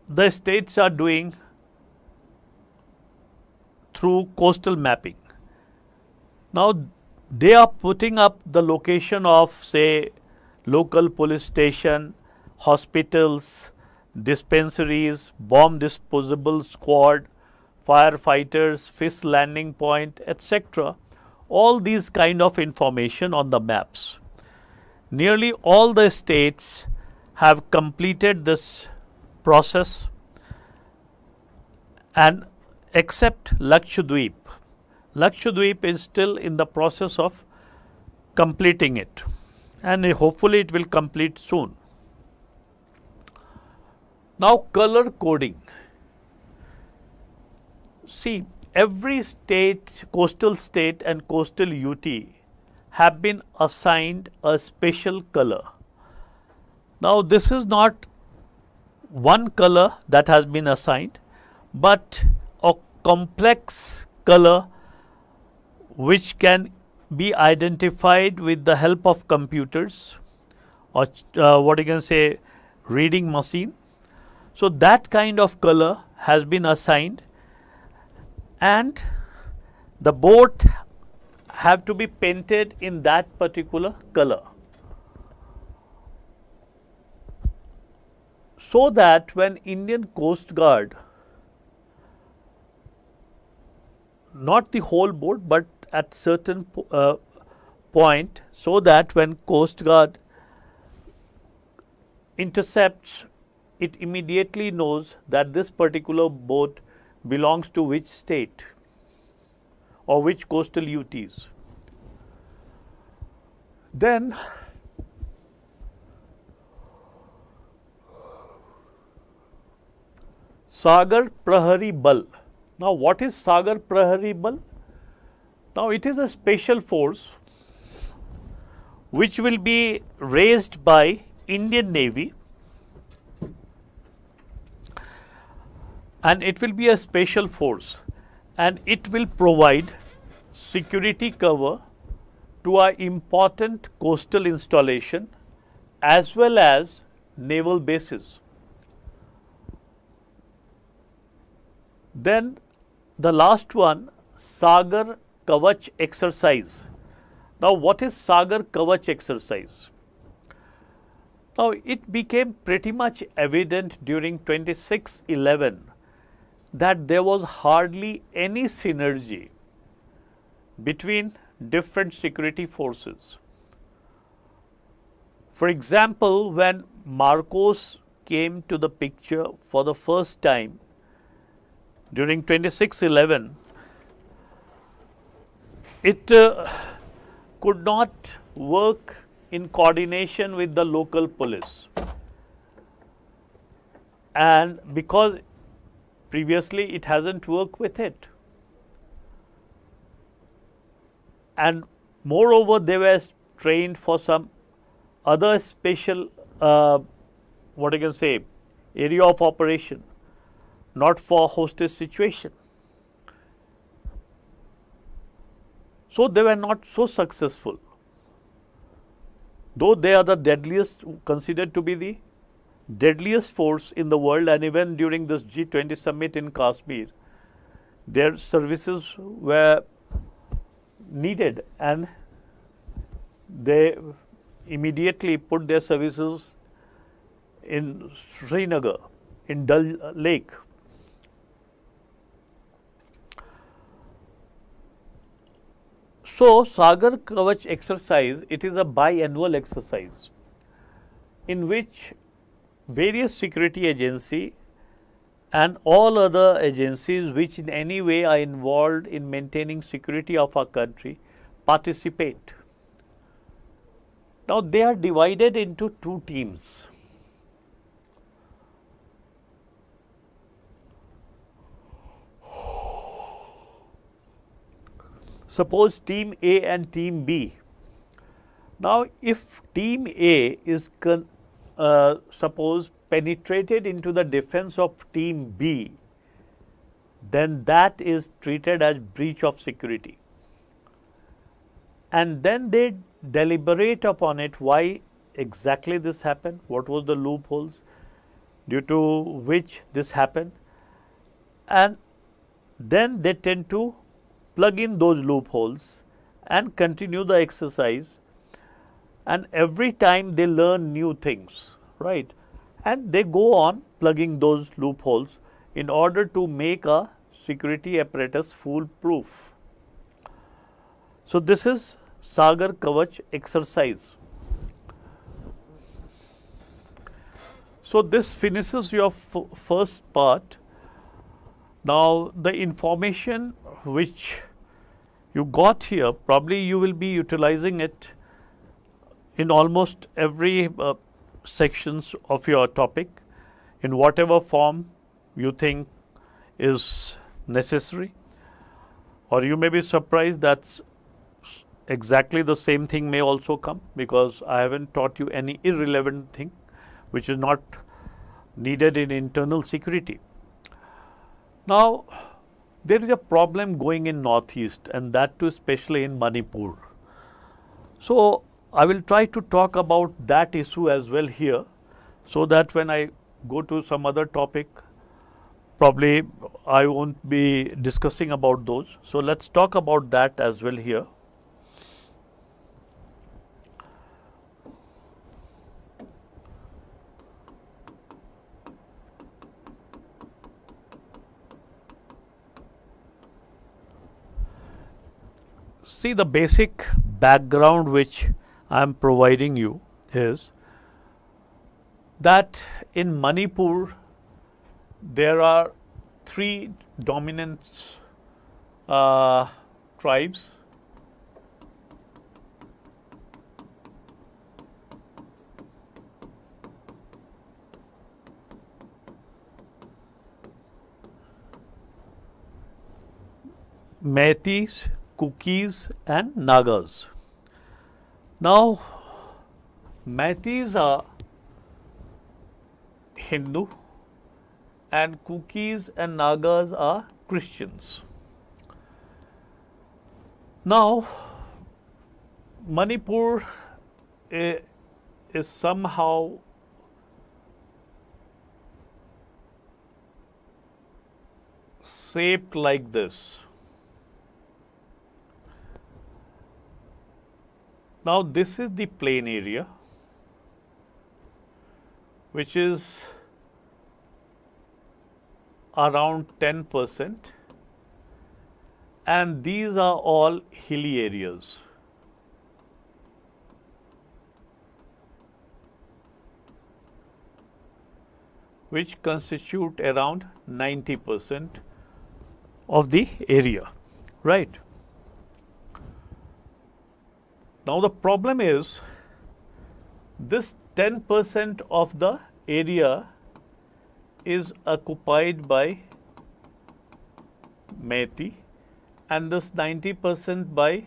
the states are doing through coastal mapping? Now they are putting up the location of, say, local police station, hospitals, dispensaries, bomb disposable squad, firefighters, fish landing point, etc. All these kind of information on the maps. Nearly all the states have completed this process, and except Lakshadweep. Lakshadweep is still in the process of completing it, and hopefully it will complete soon. Now color coding. See, every state, coastal state and coastal UT have been assigned a special color. Now this is not one color that has been assigned, but a complex color which can be identified with the help of computers or what you can say reading machine. So that kind of color has been assigned, and the boat have to be painted in that particular color, so that when Indian Coast Guard, not the whole boat but at certain point, so that when Coast Guard intercepts, it immediately knows that this particular boat belongs to which state or which coastal UTs. Then Sagar Prahari Bal. Now what is Sagar Prahari Bal? Now it is a special force which will be raised by Indian Navy, and it will be a special force, and it will provide security cover to our important coastal installation as well as naval bases. Then the last one, Sagar Kavach exercise. Now what is Sagar Kavach exercise? Now it became pretty much evident during 26/11 that there was hardly any synergy between different security forces. For example, when Marcos came to the picture for the first time during 26/11, it could not work in coordination with the local police, and because previously it hasn't worked with it, and moreover they were trained for some other special what I can say area of operation, not for hostage situation. So they were not so successful, though they are the deadliest, considered to be the deadliest force in the world, and even during this G20 summit in Kashmir, their services were needed and they immediately put their services in Srinagar, in Dal Lake. So, Sagar Kavach exercise, it is a biannual exercise in which various security agency and all other agencies which in any way are involved in maintaining security of our country participate. Now, they are divided into two teams. Suppose team A and team B. Now, if team A is suppose penetrated into the defense of team B, then that is treated as breach of security. And then they deliberate upon it, why exactly this happened, what was the loopholes due to which this happened, and then they tend to plug in those loopholes and continue the exercise, and every time they learn new things, right, and they go on plugging those loopholes in order to make a security apparatus foolproof. So, this is Sagar Kavach exercise. So, this finishes your first part. Now, the information which you got here, probably you will be utilizing it in almost every sections of your topic in whatever form you think is necessary, or you may be surprised that exactly the same thing may also come, because I haven't taught you any irrelevant thing which is not needed in internal security. Now, there is a problem going in Northeast, and that too especially in Manipur. So, I will try to talk about that issue as well here, so that when I go to some other topic, probably I won't be discussing about those. So, let us talk about that as well here. See, the basic background which I am providing you is that in Manipur there are three dominant tribes. Meiteis, Kukis and Nagas. Now, Meiteis are Hindu and Kukis and Nagas are Christians. Now, Manipur is somehow shaped like this. Now, this is the plain area, which is around 10%, and these are all hilly areas. Which constitute around 90% of the area, right? Now the problem is this 10% of the area is occupied by Meitei and this 90% by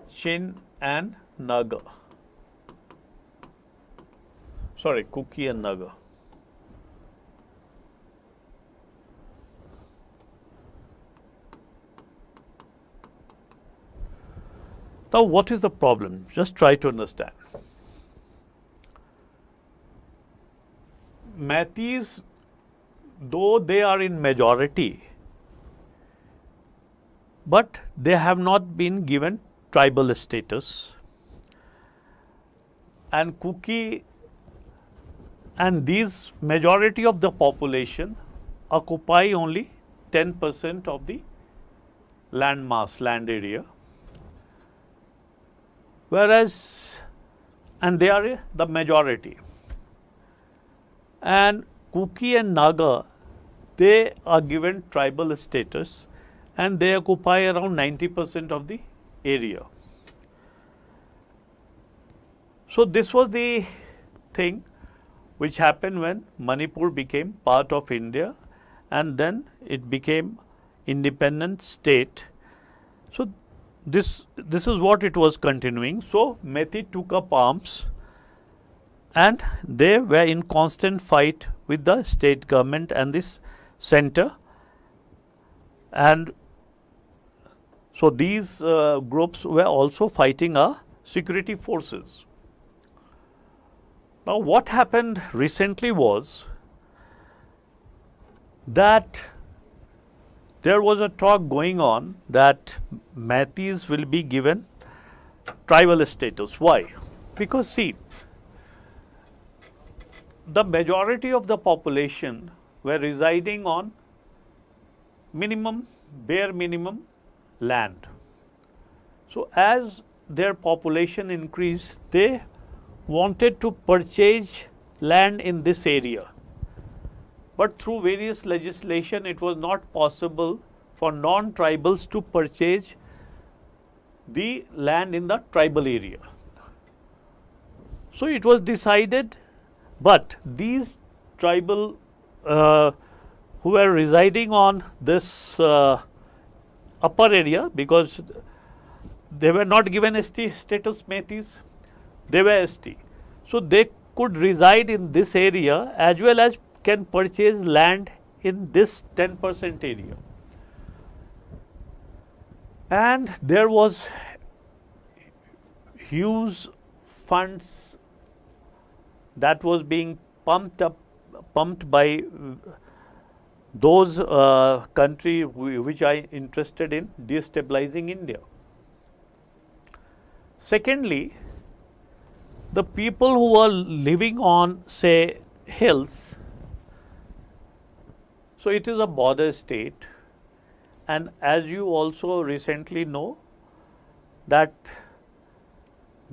Chin and Naga. Sorry, Kuki and Naga. Now, what is the problem? Just try to understand. Meiteis, though they are in majority, but they have not been given tribal status, and Kuki and these majority of the population occupy only 10% of the land mass, land area, whereas and they are the majority, and Kuki and Naga, they are given tribal status and they occupy around 90% of the area. So this was the thing which happened when Manipur became part of India and then it became independent state. So this is what it was continuing. So Meitei took up arms and they were in constant fight with the state government and this center, and so these groups were also fighting our security forces. Now what happened recently was that there was a talk going on that Meiteis will be given tribal status. Why? Because see, the majority of the population were residing on bare minimum land. So as their population increased, they wanted to purchase land in this area. But through various legislation, it was not possible for non-tribals to purchase the land in the tribal area. So it was decided, but these tribal who were residing on this upper area, because they were not given ST status Meiteis, they were ST. So they could reside in this area as well as can purchase land in this 10% area. And there was huge funds that was being pumped by those countries which are interested in destabilizing India. Secondly, the people who are living on, say, hills, so it is a border state, and as you also recently know that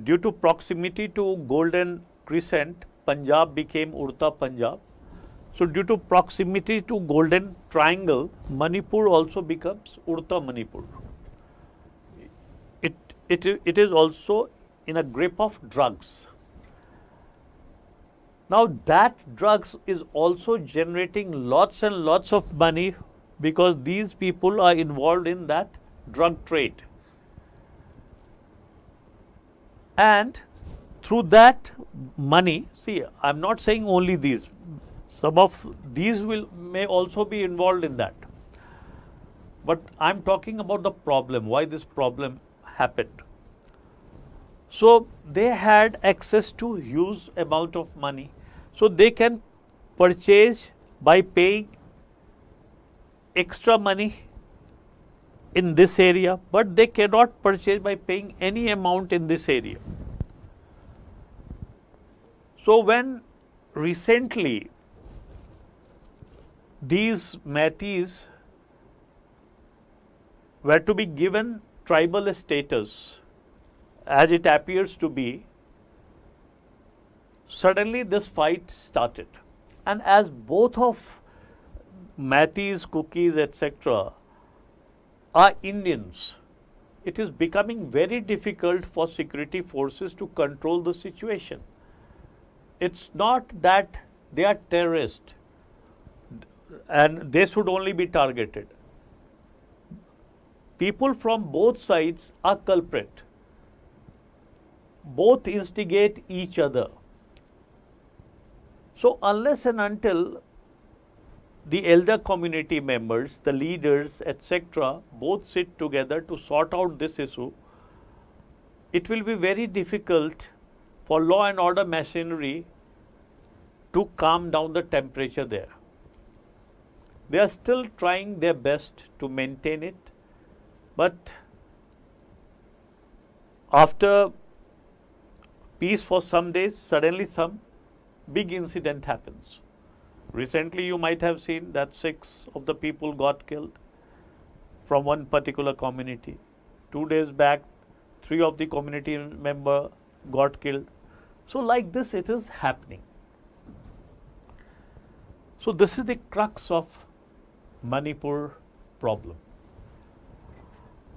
due to proximity to Golden Crescent, Punjab became Urta Punjab. So due to proximity to Golden Triangle, Manipur also becomes Urta Manipur. It is also in a grip of drugs. Now that drugs is also generating lots and lots of money because these people are involved in that drug trade. And through that money, see, I am not saying only these, some of these may also be involved in that. But I am talking about the problem, why this problem happened. So they had access to huge amount of money. So they can purchase by paying extra money in this area, but they cannot purchase by paying any amount in this area. So when recently these Meiteis were to be given tribal status, as it appears to be, suddenly this fight started. And as both of Mathis, Cookies, etc. are Indians, it is becoming very difficult for security forces to control the situation. It's not that they are terrorists and they should only be targeted. People from both sides are culprit. Both instigate each other. So unless and until the elder community members, the leaders, etc., both sit together to sort out this issue, it will be very difficult for law and order machinery to calm down the temperature there. They are still trying their best to maintain it, but after peace for some days, suddenly some big incident happens. Recently, you might have seen that 6 of the people got killed from one particular community. 2 days back, 3 of the community member got killed. So like this, it is happening. So this is the crux of Manipur problem.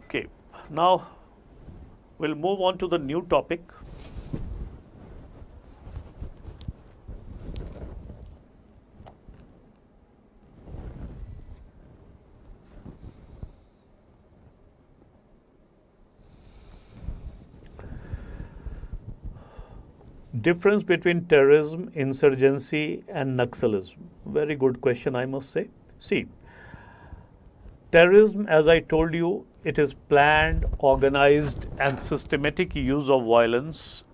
Okay, now we'll move on to the new topic. Difference between terrorism, insurgency and Naxalism. Very good question, I must say. See, terrorism, as I told you, it is planned, organized and systematic use of violence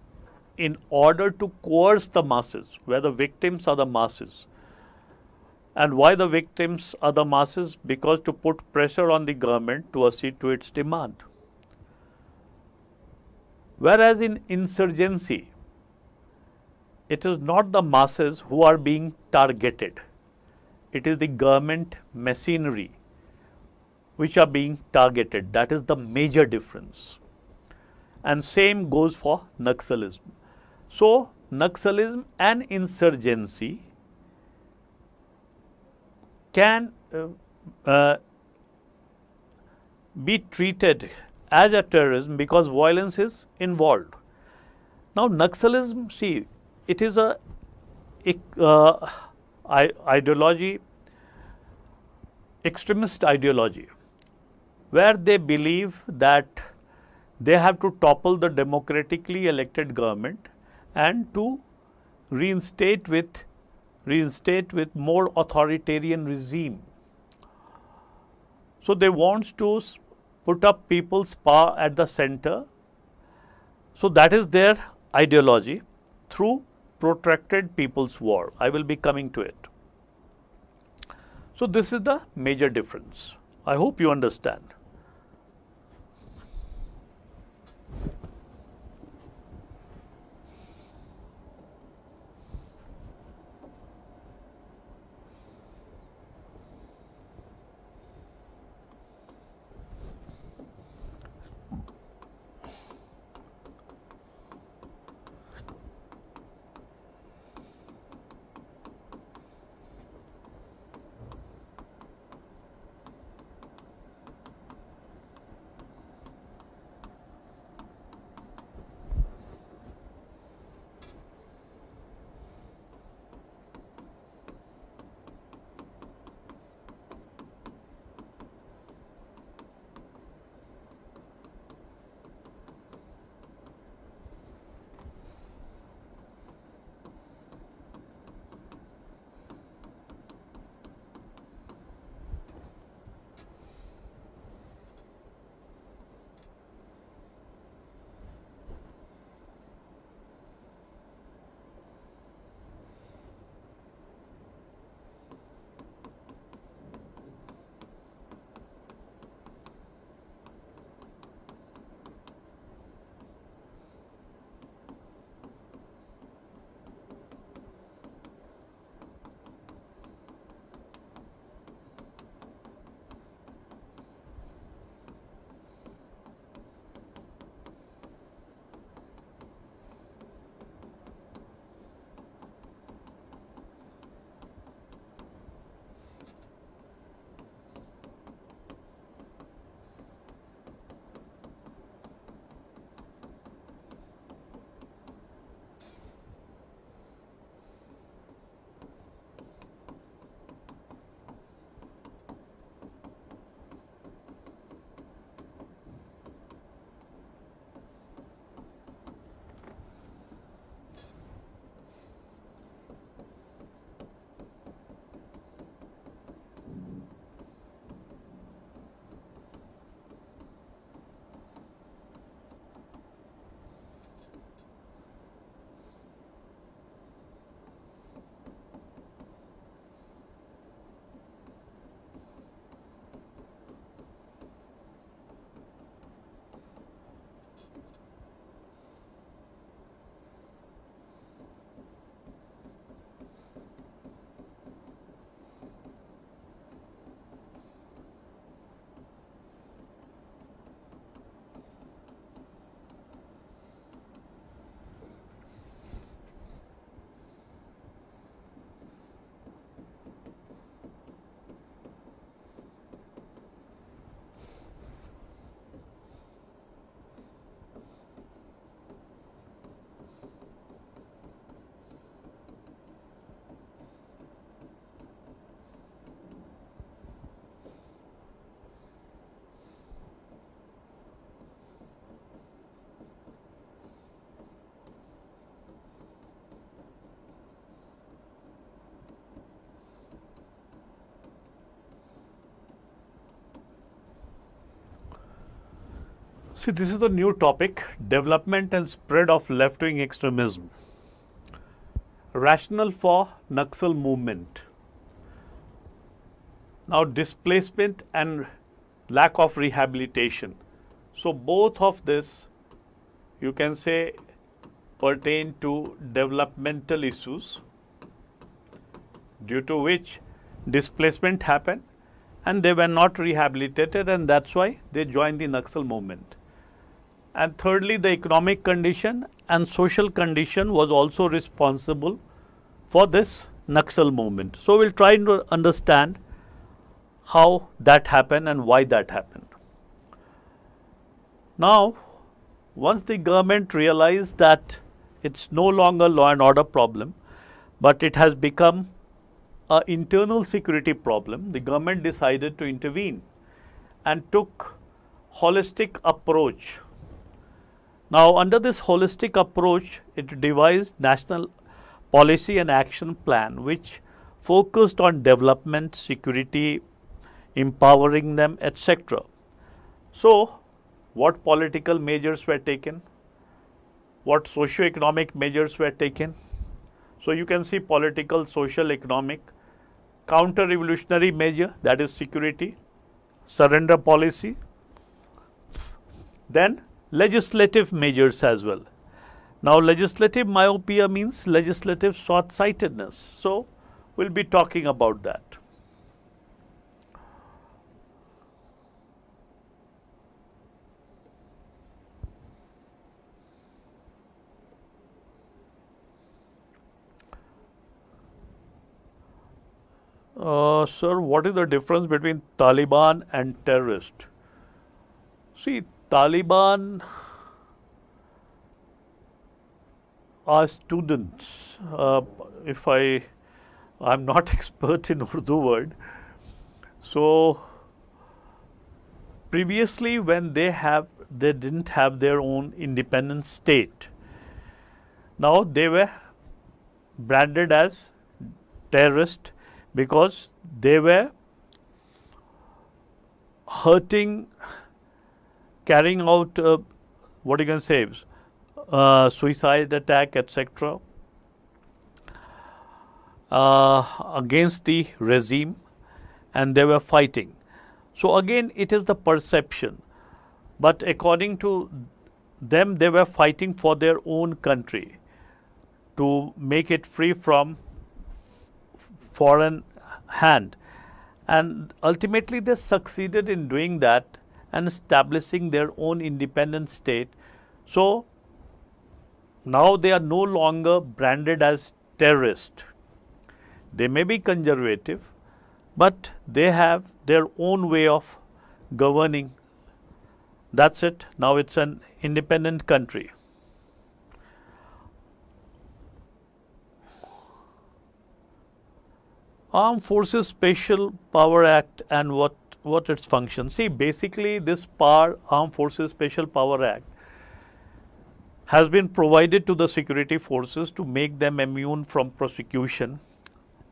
in order to coerce the masses, where the victims are the masses. And why the victims are the masses? Because to put pressure on the government to accede to its demand. Whereas in insurgency, it is not the masses who are being targeted. It is the government machinery which are being targeted. That is the major difference. And same goes for Naxalism. So, Naxalism and insurgency can be treated as a terrorism because violence is involved. Now, Naxalism, see, it is a ideology, extremist ideology, where they believe that they have to topple the democratically elected government and to reinstate with more authoritarian regime. So they want to put up people's power at the center. So that is their ideology through protracted people's war. I will be coming to it. So this is the major difference. I hope you understand. See, this is the new topic, development and spread of left-wing extremism. Rationale for Naxal movement. Now, displacement and lack of rehabilitation. So, both of this, you can say, pertain to developmental issues due to which displacement happened and they were not rehabilitated, and that's why they joined the Naxal movement. And thirdly, the economic condition and social condition was also responsible for this Naxal movement. So, we'll try to understand how that happened and why that happened. Now, once the government realized that it's no longer law and order problem, but it has become an internal security problem, the government decided to intervene and took holistic approach. Now, under this holistic approach, it devised national policy and action plan which focused on development, security, empowering them, etc. So, what political measures were taken? What socio-economic measures were taken? So, you can see political, social, economic, counter-revolutionary measure, that is security, surrender policy, then legislative measures as well. Now, legislative myopia means legislative short-sightedness. So, we'll be talking about that. Sir, what is the difference between Taliban and terrorist? See, Taliban are students. I'm not expert in Urdu word. So, previously when they didn't have their own independent state. Now, they were branded as terrorist because they were hurting, carrying out what you can say, suicide attack, etc. Against the regime, and they were fighting. So, again it is the perception, but according to them they were fighting for their own country to make it free from foreign hand, and ultimately they succeeded in doing that and establishing their own independent state. So, now they are no longer branded as terrorist. They may be conservative, but they have their own way of governing. That's it. Now it's an independent country. Armed Forces Special Power Act and what its function. See, basically this Armed Forces Special Power Act has been provided to the security forces to make them immune from prosecution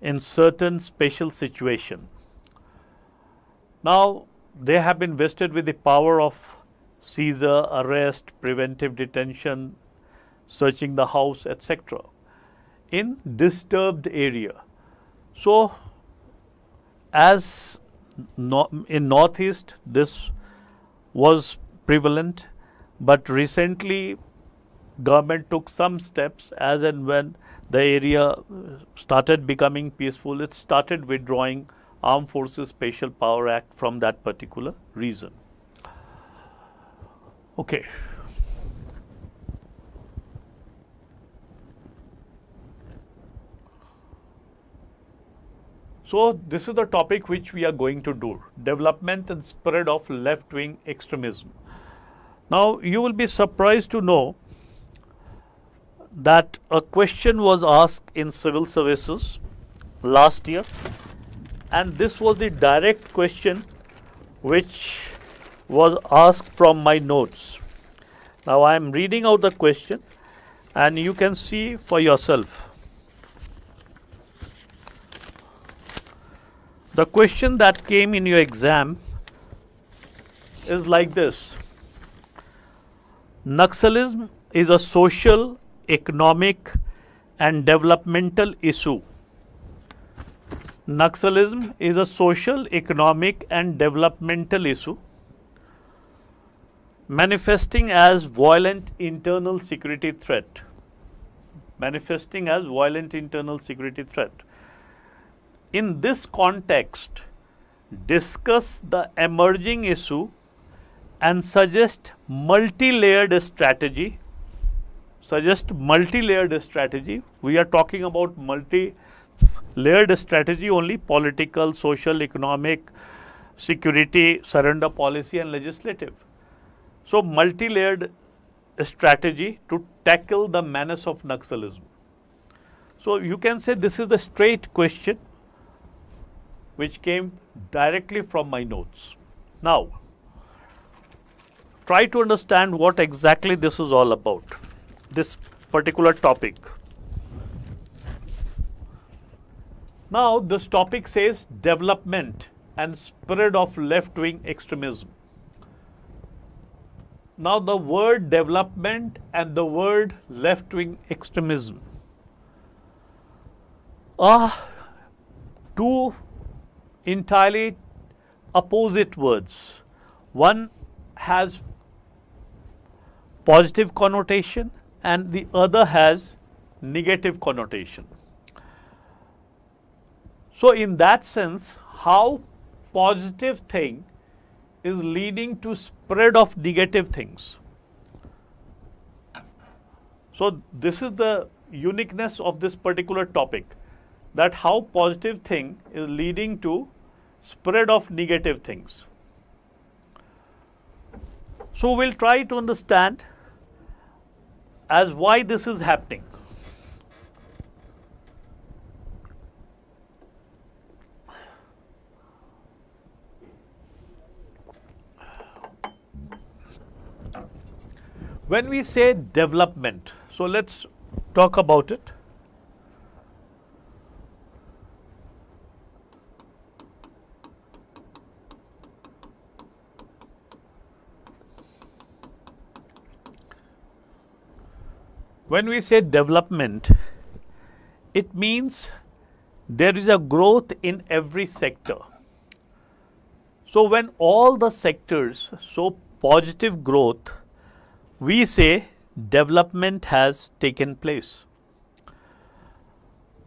in certain special situation. Now, they have been vested with the power of seizure, arrest, preventive detention, searching the house, etc. in disturbed area. So, as in Northeast this was prevalent, but recently government took some steps as and when the area started becoming peaceful, it started withdrawing Armed Forces Special Power Act from that particular reason. Okay. So, this is the topic which we are going to do, development and spread of left-wing extremism. Now, you will be surprised to know that a question was asked in civil services last year, and this was the direct question which was asked from my notes. Now, I am reading out the question and you can see for yourself. The question that came in your exam is like this: Naxalism is a social, economic, and developmental issue. Naxalism is a social, economic, and developmental issue manifesting as violent internal security threat. Manifesting as violent internal security threat. In this context, discuss the emerging issue and suggest multi-layered strategy. We are talking about multi-layered strategy only: political, social, economic, security, surrender policy, and legislative. So, multi-layered strategy to tackle the menace of Naxalism. So, you can say this is the straight question which came directly from my notes. Now, try to understand what exactly this is all about, this particular topic. Now, this topic says development and spread of left-wing extremism. Now, the word development and the word left-wing extremism are two entirely opposite words. One has positive connotation and the other has negative connotation. So, in that sense, how positive thing is leading to spread of negative things. So, this is the uniqueness of this particular topic, that how positive thing is leading to spread of negative things. So, we will try to understand as why this is happening. When we say development, so let's talk about it. When we say development, it means there is a growth in every sector. So, when all the sectors show positive growth, we say development has taken place.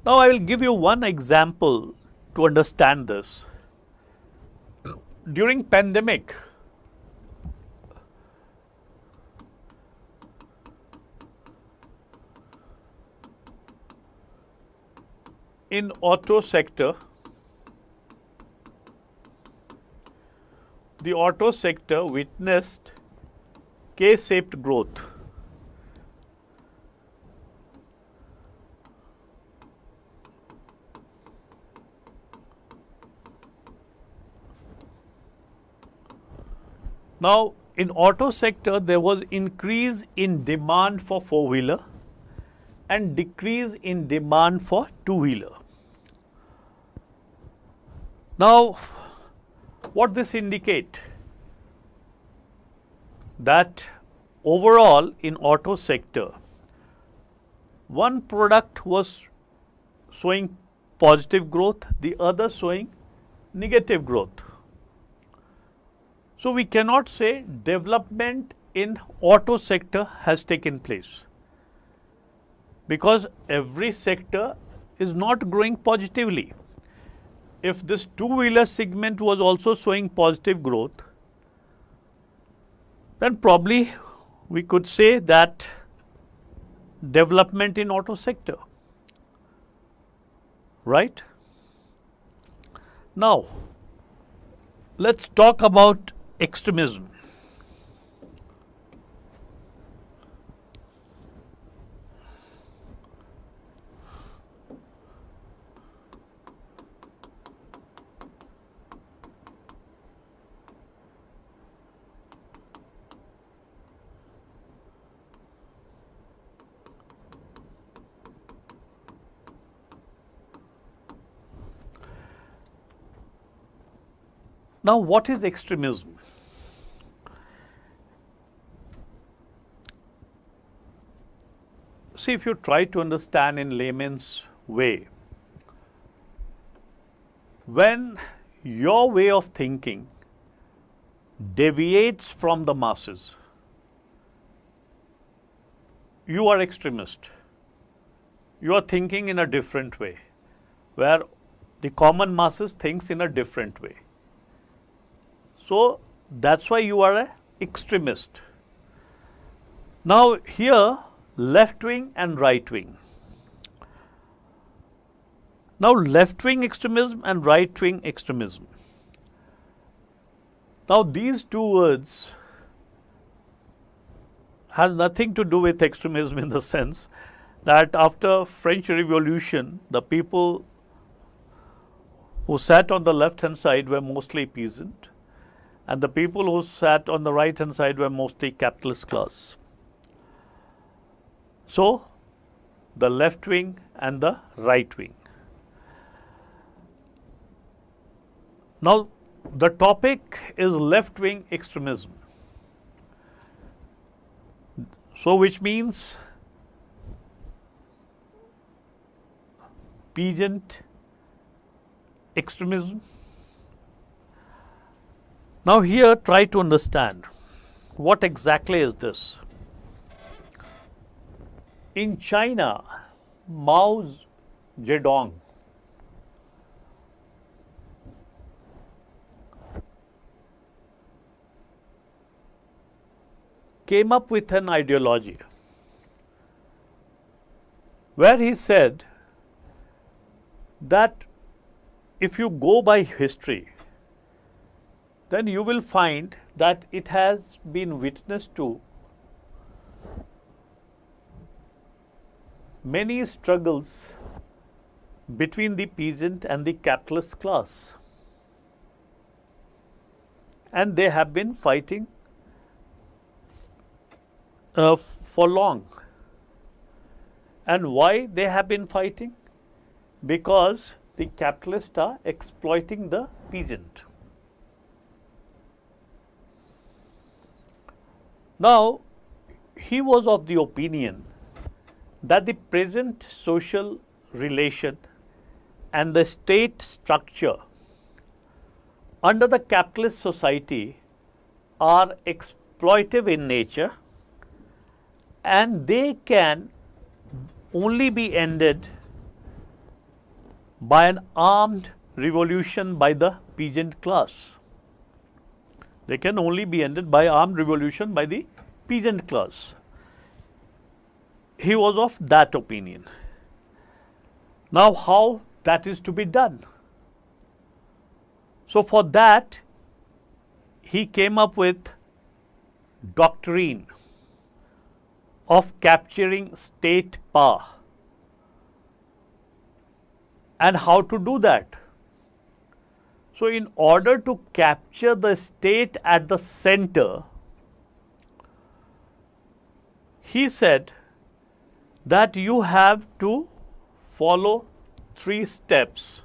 Now, I will give you one example to understand this. During pandemic, in auto sector, the auto sector witnessed K-shaped growth. Now, in auto sector, there was increase in demand for four-wheeler and decrease in demand for two-wheeler. Now, what this indicate? That overall in auto sector, one product was showing positive growth, the other showing negative growth. So, we cannot say development in auto sector has taken place, because every sector is not growing positively. If this two-wheeler segment was also showing positive growth, then probably we could say that development in auto sector, right? Now, let's talk about extremism. Now, what is extremism? See, if you try to understand in layman's way, when your way of thinking deviates from the masses, you are extremist. You are thinking in a different way, where the common masses thinks in a different way. So that's why you are an extremist. Now here, left wing and right wing. Now left wing extremism and right wing extremism. Now these two words has nothing to do with extremism in the sense that after French Revolution, the people who sat on the left hand side were mostly peasant, and the people who sat on the right hand side were mostly capitalist class. So the left wing and the right wing. Now the topic is left wing extremism. So which means peasant extremism. Now here try to understand what exactly is this. In China, Mao Zedong came up with an ideology where he said that if you go by history, then you will find that it has been witnessed to many struggles between the peasant and the capitalist class, and they have been fighting for long. And why they have been fighting? Because the capitalists are exploiting the peasant. Now, he was of the opinion that the present social relation and the state structure under the capitalist society are exploitive in nature, and they can only be ended by an armed revolution by the peasant class. They can only be ended by armed revolution by the peasant class. He was of that opinion. Now how that is to be done? So for that, he came up with doctrine of capturing state power. And how to do that? So in order to capture the state at the center, he said that you have to follow 3 steps.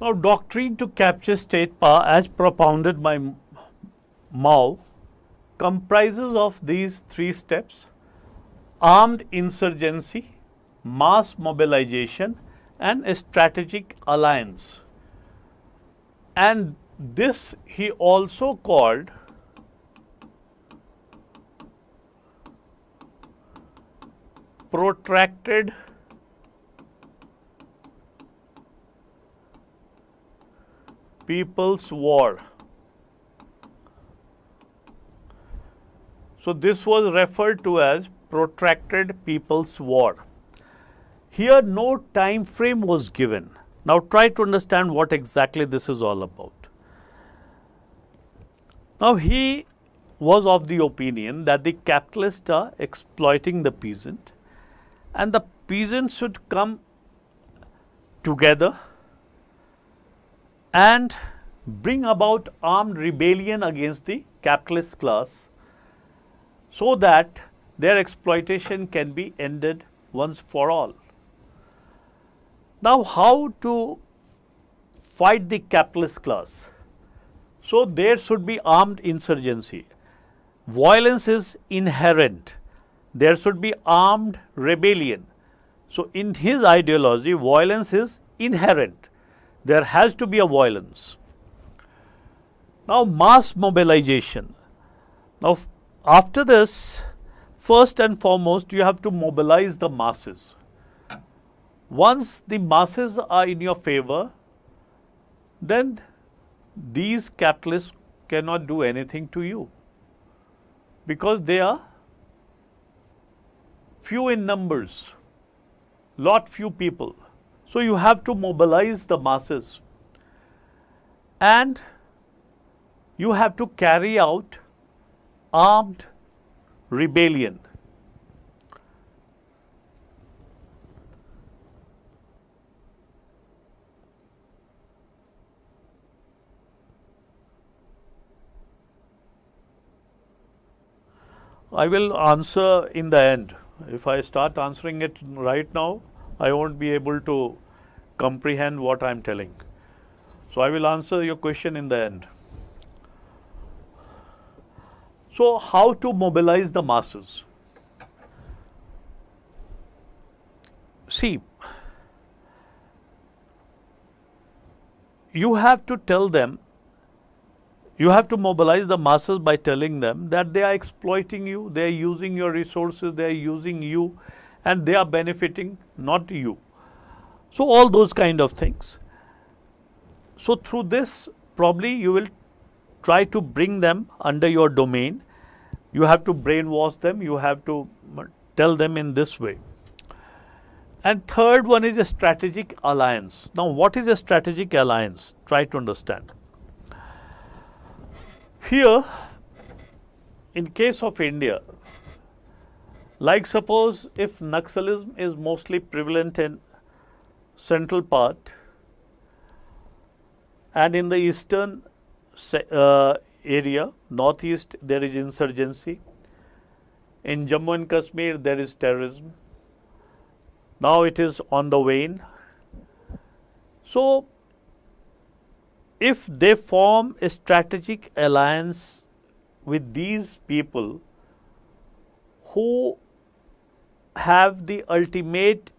Now, doctrine to capture state power as propounded by Mao comprises of these 3 steps: armed insurgency, mass mobilization, and a strategic alliance. And this he also called protracted People's War. So this was referred to as protracted People's War. Here no time frame was given. Now try to understand what exactly this is all about. Now he was of the opinion that the capitalists are exploiting the peasant and the peasants should come together and bring about armed rebellion against the capitalist class so that their exploitation can be ended once for all. Now, how to fight the capitalist class? So, there should be armed insurgency. Violence is inherent. There should be armed rebellion. So, in his ideology, violence is inherent. There has to be a violence. Now, mass mobilization. Now, after this, first and foremost, you have to mobilize the masses. Once the masses are in your favor, then these capitalists cannot do anything to you because they are few in numbers, few people. So you have to mobilize the masses and you have to carry out armed rebellion. I will answer in the end. If I start answering it right now, I won't be able to comprehend what I am telling. So I will answer your question in the end. So how to mobilize the masses? See, you have to tell them, you have to mobilize the masses by telling them that they are exploiting you, they are using your resources, they are using you and they are benefiting not you. So all those kind of things. So through this probably you will try to bring them under your domain. You have to brainwash them, you have to tell them in this way. And third one is a strategic alliance. Now what is a strategic alliance? Try to understand. Here, in case of India, like suppose if Naxalism is mostly prevalent in central part and in the eastern area, northeast there is insurgency, in Jammu and Kashmir there is terrorism, now it is on the wane. So, if they form a strategic alliance with these people who have the ultimate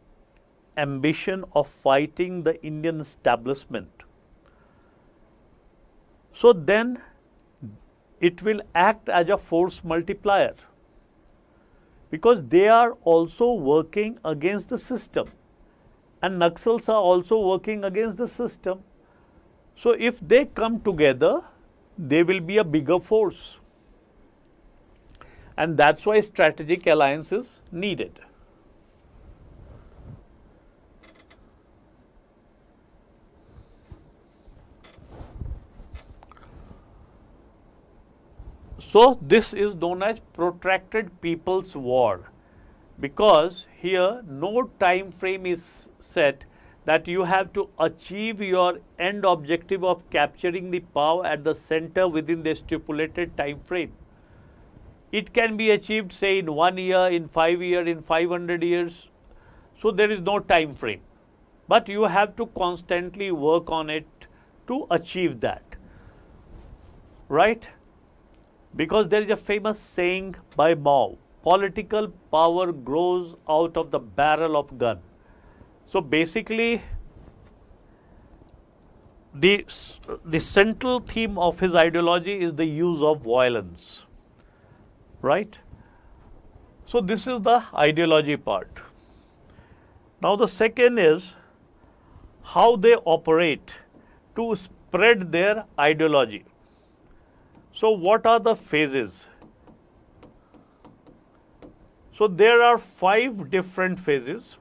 ambition of fighting the Indian establishment, so then it will act as a force multiplier because they are also working against the system and Naxals are also working against the system. So if they come together, they will be a bigger force, and that's why strategic alliance is needed. So this is known as protracted People's War, because here no time frame is set that you have to achieve your end objective of capturing the power at the center within the stipulated time frame. It can be achieved say in 1 year, in 5 years, in 500 years. So there is no time frame, but you have to constantly work on it to achieve that, right? Because there is a famous saying by Mao, political power grows out of the barrel of gun. So basically, the central theme of his ideology is the use of violence, right? So this is the ideology part. Now the second is how they operate to spread their ideology. So what are the phases? So there are 5 different phases.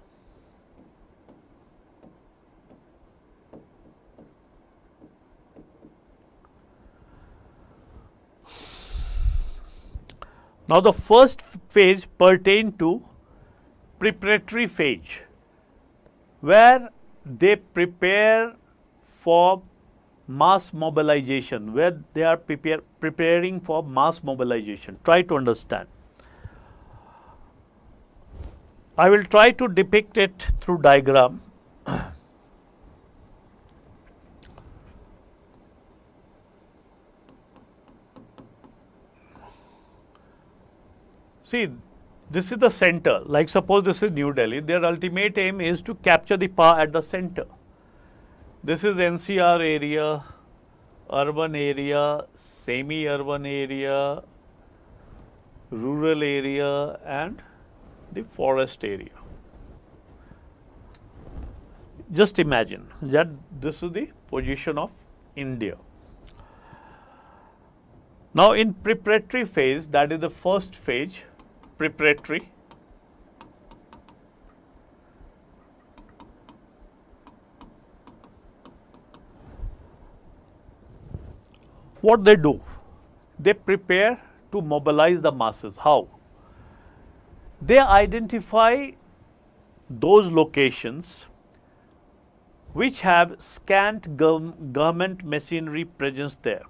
Now the first phase pertains to preparatory phase, where they prepare for mass mobilization, where they are preparing for mass mobilization. Try to understand. I will try to depict it through diagram. See, this is the center. Like suppose this is New Delhi. Their ultimate aim is to capture the power at the center. This is NCR area, urban area, semi-urban area, rural area, and the forest area. Just imagine that this is the position of India. Now in preparatory phase, that is the first phase, preparatory. What they do? They prepare to mobilize the masses. How? They identify those locations which have scant government machinery presence there.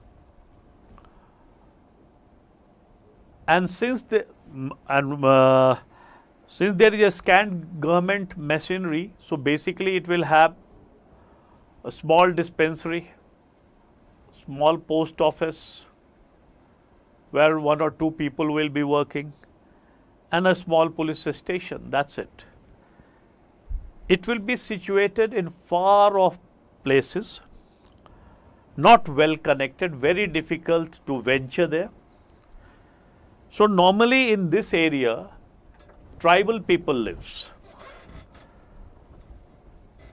And since there is a scant government machinery, so basically it will have a small dispensary, small post office where 1 or 2 people will be working, and a small police station. That's it. It will be situated in far off places, not well connected, very difficult to venture there. So normally in this area, tribal people lives.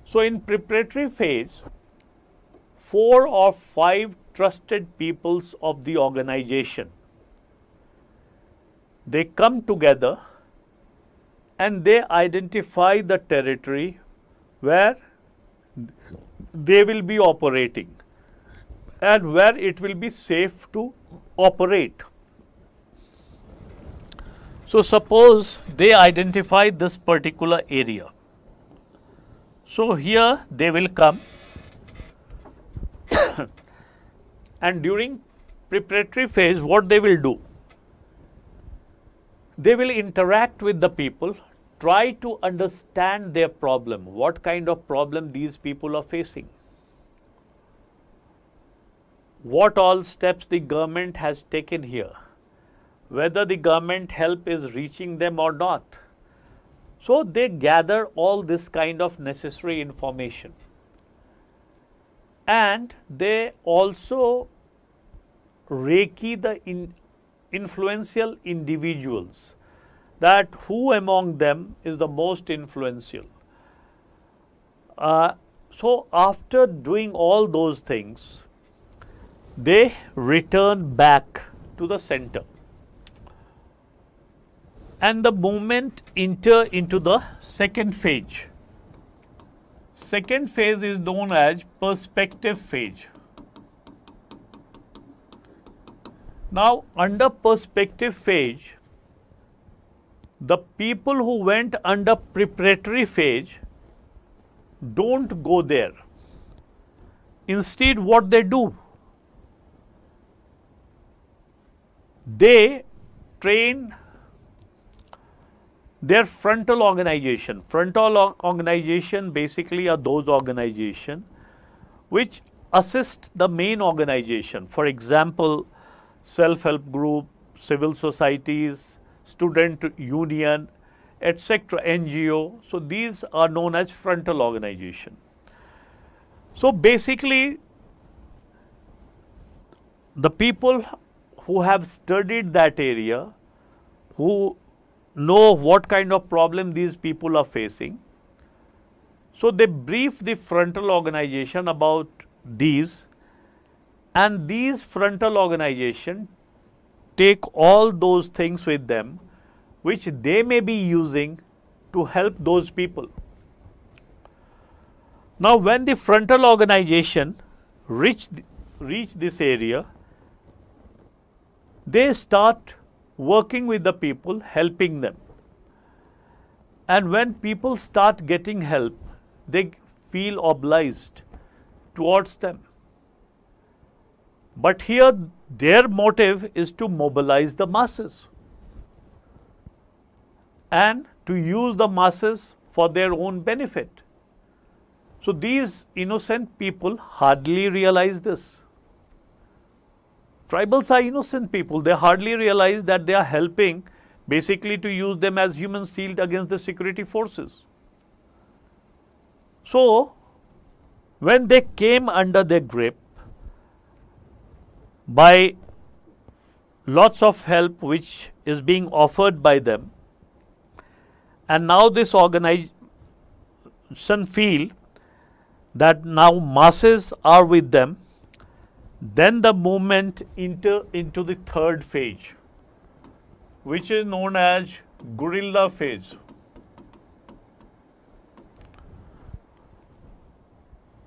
So in preparatory phase, 4 or 5 trusted peoples of the organization, they come together and they identify the territory where they will be operating and where it will be safe to operate. So suppose they identify this particular area. So here they will come and during preparatory phase, what they will do? They will interact with the people, try to understand their problem, what kind of problem these people are facing, what all steps the government has taken here, whether the government help is reaching them or not. So they gather all this kind of necessary information. And they also recce the influential individuals, that who among them is the most influential. So after doing all those things, they return back to the center. And the movement enter into the second phase. Second phase is known as perspective phase. Now, under perspective phase, the people who went under preparatory phase don't go there. Instead, what they do? They train their frontal organization. Frontal organization basically are those organizations which assist the main organization. For example, self-help group, civil societies, student union, etc., NGO. So these are known as frontal organization. So basically, the people who have studied that area, who know what kind of problem these people are facing, so they brief the frontal organization about these, And these frontal organizations take all those things with them which they may be using to help those people. Now, when the frontal organization reach this area, they start working with the people, helping them. And when people start getting help, they feel obliged towards them. But here their motive is to mobilize the masses and to use the masses for their own benefit. So these innocent people hardly realize this. Tribals are innocent people. They hardly realize that they are helping basically to use them as human shield against the security forces. So when they came under their grip by lots of help which is being offered by them, and now this organization feel that now masses are with them, then the movement into the third phase, which is known as guerrilla phase.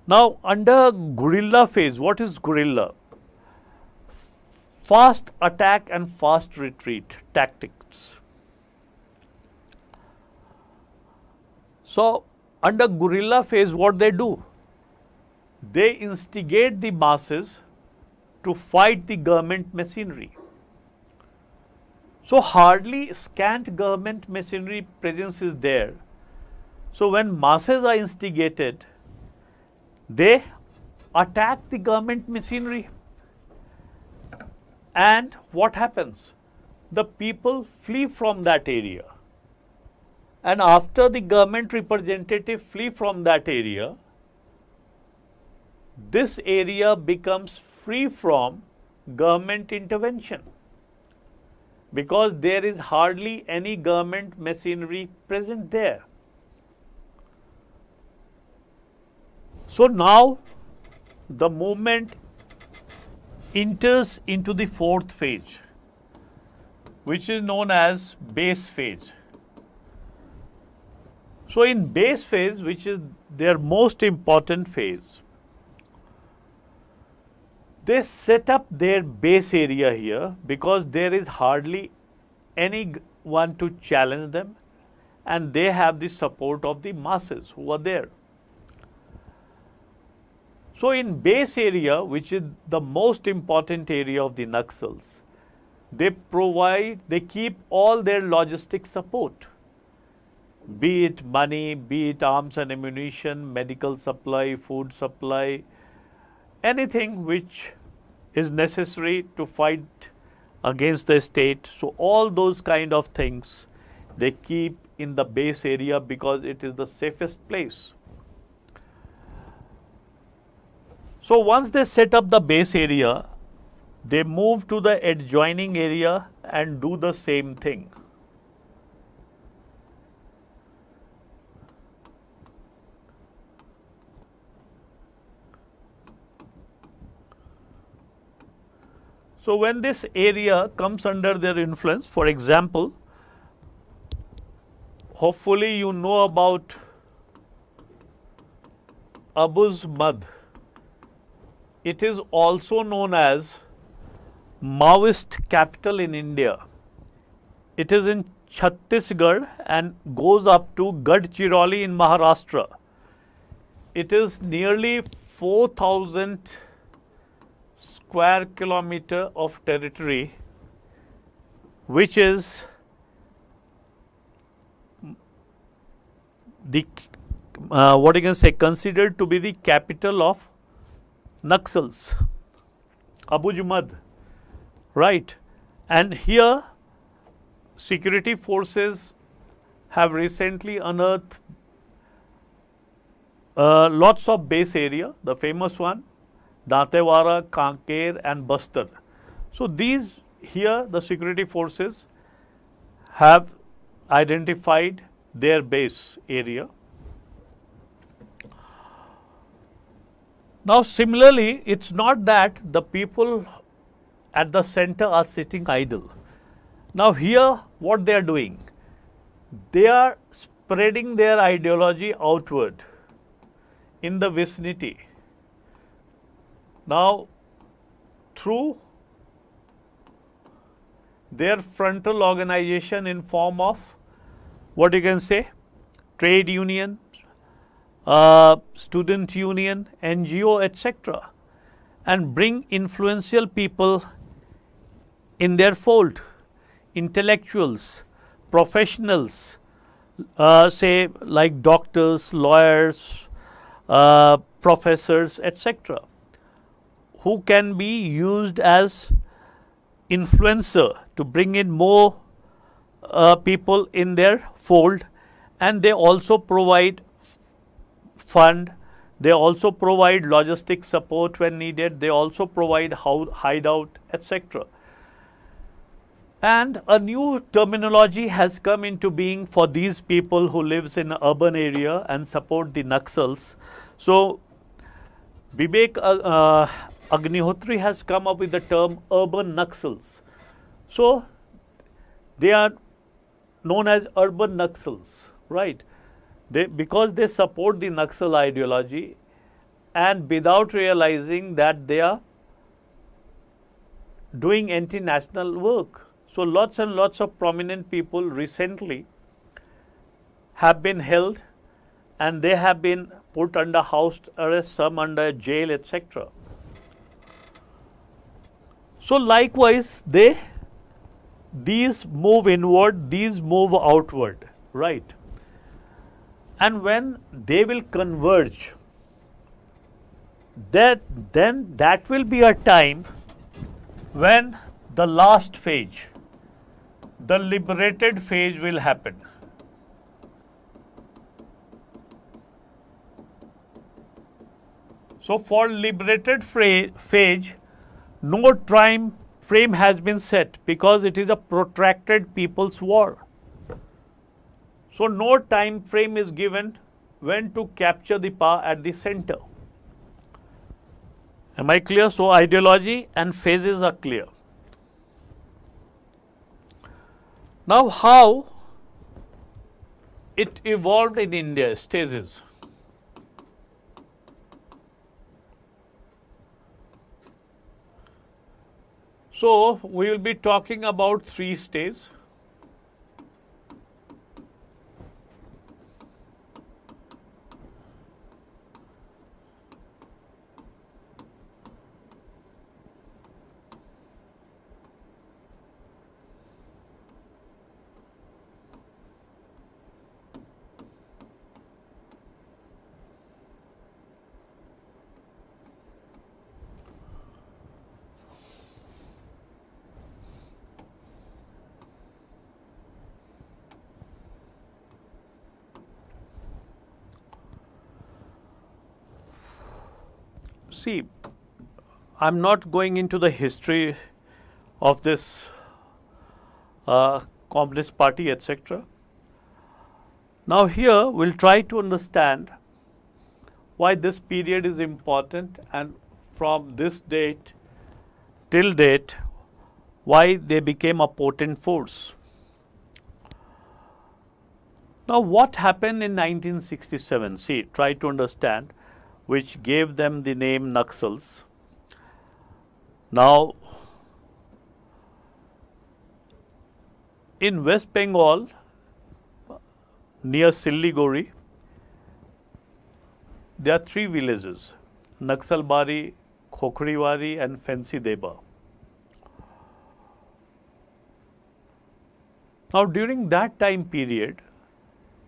Now, under guerrilla phase, what is guerrilla? Fast attack and fast retreat tactics. So, under guerrilla phase, what they do? They instigate the masses to fight the government machinery. So, hardly scant government machinery presence is there. So, when masses are instigated, they attack the government machinery. And what happens? The people flee from that area. And after the government representative flee from that area, this area becomes free from government intervention, because there is hardly any government machinery present there. So now the movement enters into the fourth phase, which is known as base phase. So in base phase, which is their most important phase, they set up their base area here because there is hardly anyone to challenge them, and they have the support of the masses who are there. So in base area, which is the most important area of the Naxals, they keep all their logistic support, be it money, be it arms and ammunition, medical supply, food supply, anything which is necessary to fight against the state. So all those kind of things they keep in the base area because it is the safest place. So once they set up the base area, they move to the adjoining area and do the same thing. So when this area comes under their influence, for example, hopefully you know about Abu's Mad. It is also known as Maoist capital in India. It is in Chhattisgarh and goes up to Gadchiroli in Maharashtra. It is nearly 4,000 square kilometer of territory, which is the what you can say considered to be the capital of Naxals, Abu Jumad, right? And here security forces have recently unearthed lots of base area, the famous one, Dantewara, Kanker and Bastar. So these here the security forces have identified their base area. Now, similarly, it's not that the people at the center are sitting idle. Now, here what they are doing? They are spreading their ideology outward in the vicinity. Now, through their frontal organization in form of what you can say, trade union, student union, NGO, etc., and bring influential people in their fold, intellectuals, professionals, say like doctors, lawyers, professors, etc., who can be used as influencer to bring in more people in their fold, and they also provide fund, they also provide logistic support when needed, they also provide hideout, etc. And a new terminology has come into being for these people who lives in an urban area and support the Naxals. So, Vivek Agnihotri has come up with the term urban Naxals. So, they are known as urban Naxals, right? Because they support the Naxal ideology and without realizing that they are doing anti-national work. So, lots and lots of prominent people recently have been held and they have been put under house arrest, some under jail, etc. So, likewise, these move inward, these move outward, right? And when they will converge, then that will be a time when the last phase, the liberated phase will happen. So, for liberated phase, no time frame has been set because it is a protracted people's war. So, no time frame is given when to capture the power at the center. Am I clear? So, ideology and phases are clear. Now, how it evolved in India, stages. So, we will be talking about 3 stages. See, I am not going into the history of this Communist Party, etc. Now, here we will try to understand why this period is important and from this date till date, why they became a potent force. Now, what happened in 1967? See, try to understand, which gave them the name Naxals. Now, in West Bengal, near Siliguri, there are 3 villages, Naxalbari, Khokhriwari and Fancy Deba. Now, during that time period,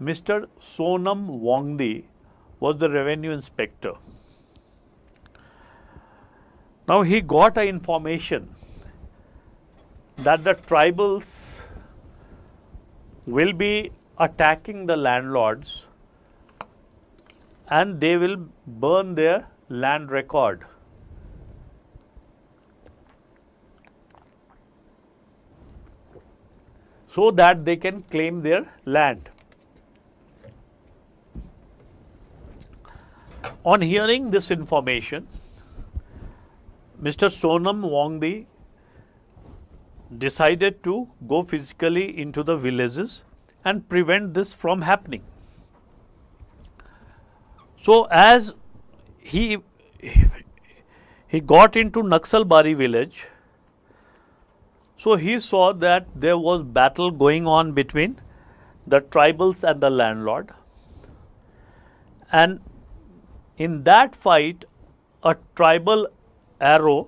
Mr. Sonam Wangdi was the revenue inspector. Now, he got an information that the tribals will be attacking the landlords and they will burn their land record. So that they can claim their land. On hearing this information, Mr. Sonam Wangdi decided to go physically into the villages and prevent this from happening. So as he got into Naxalbari village, so he saw that there was battle going on between the tribals and the landlord, and in that fight a tribal arrow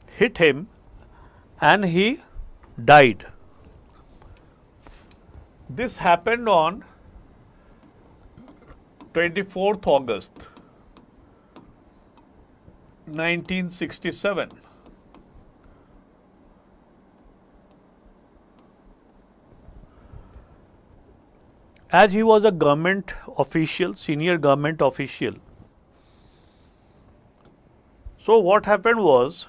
hit him and he died. This happened on 24th August 1967. As he was a government official, senior government official, so what happened was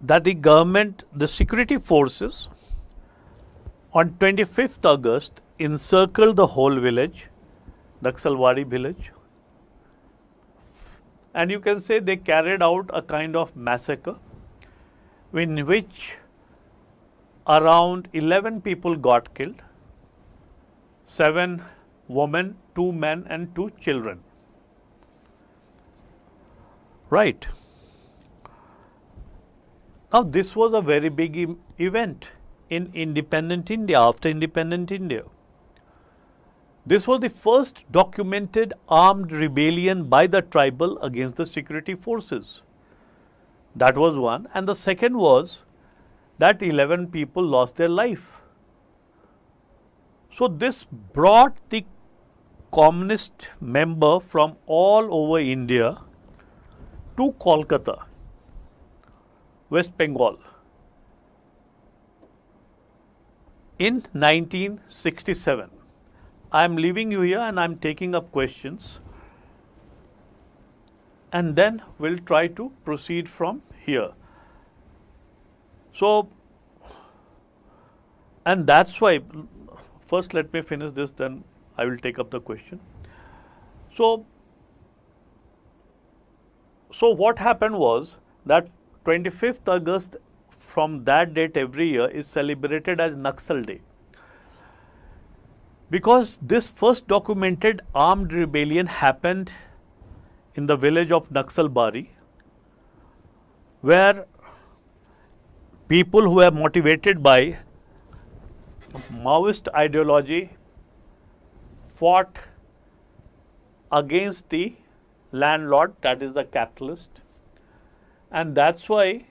that the government, the security forces on 25th August encircled the whole village, Naxalbari village, and you can say they carried out a kind of massacre in which around 11 people got killed, 7 women, 2 men and 2 children. Right. Now this was a very big event in independent India, after independent India. This was the first documented armed rebellion by the tribal against the security forces. That was one. And the second was that 11 people lost their life. So this brought the communist member from all over India to Kolkata, West Bengal, in 1967. I am leaving you here and I am taking up questions, and then we'll try to proceed from here. So, and that's why, first let me finish this, then I will take up the question. So what happened was that 25th August from that date every year is celebrated as Naxal Day, because this first documented armed rebellion happened in the village of Naxalbari, where people who were motivated by Maoist ideology fought against the landlord, that is the capitalist, and that's why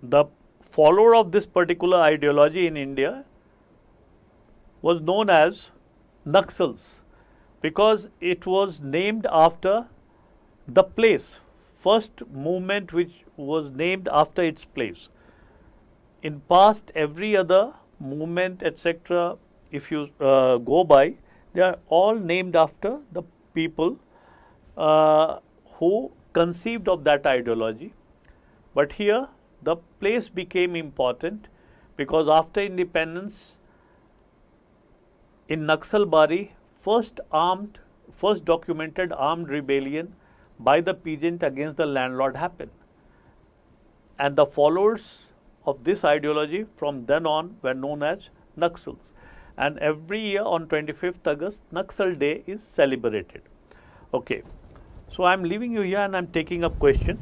the follower of this particular ideology in India was known as Naxals, because it was named after the place, first movement which was named after its place. In past, every other movement, etc., if you go by, they are all named after the people who conceived of that ideology. But here the place became important, because after independence in Naxalbari, first documented armed rebellion by the peasant against the landlord happened, and the followers of this ideology from then on were known as Naxals, and every year on 25th August Naxal Day is celebrated. Okay, so I am leaving you here and I am taking up question.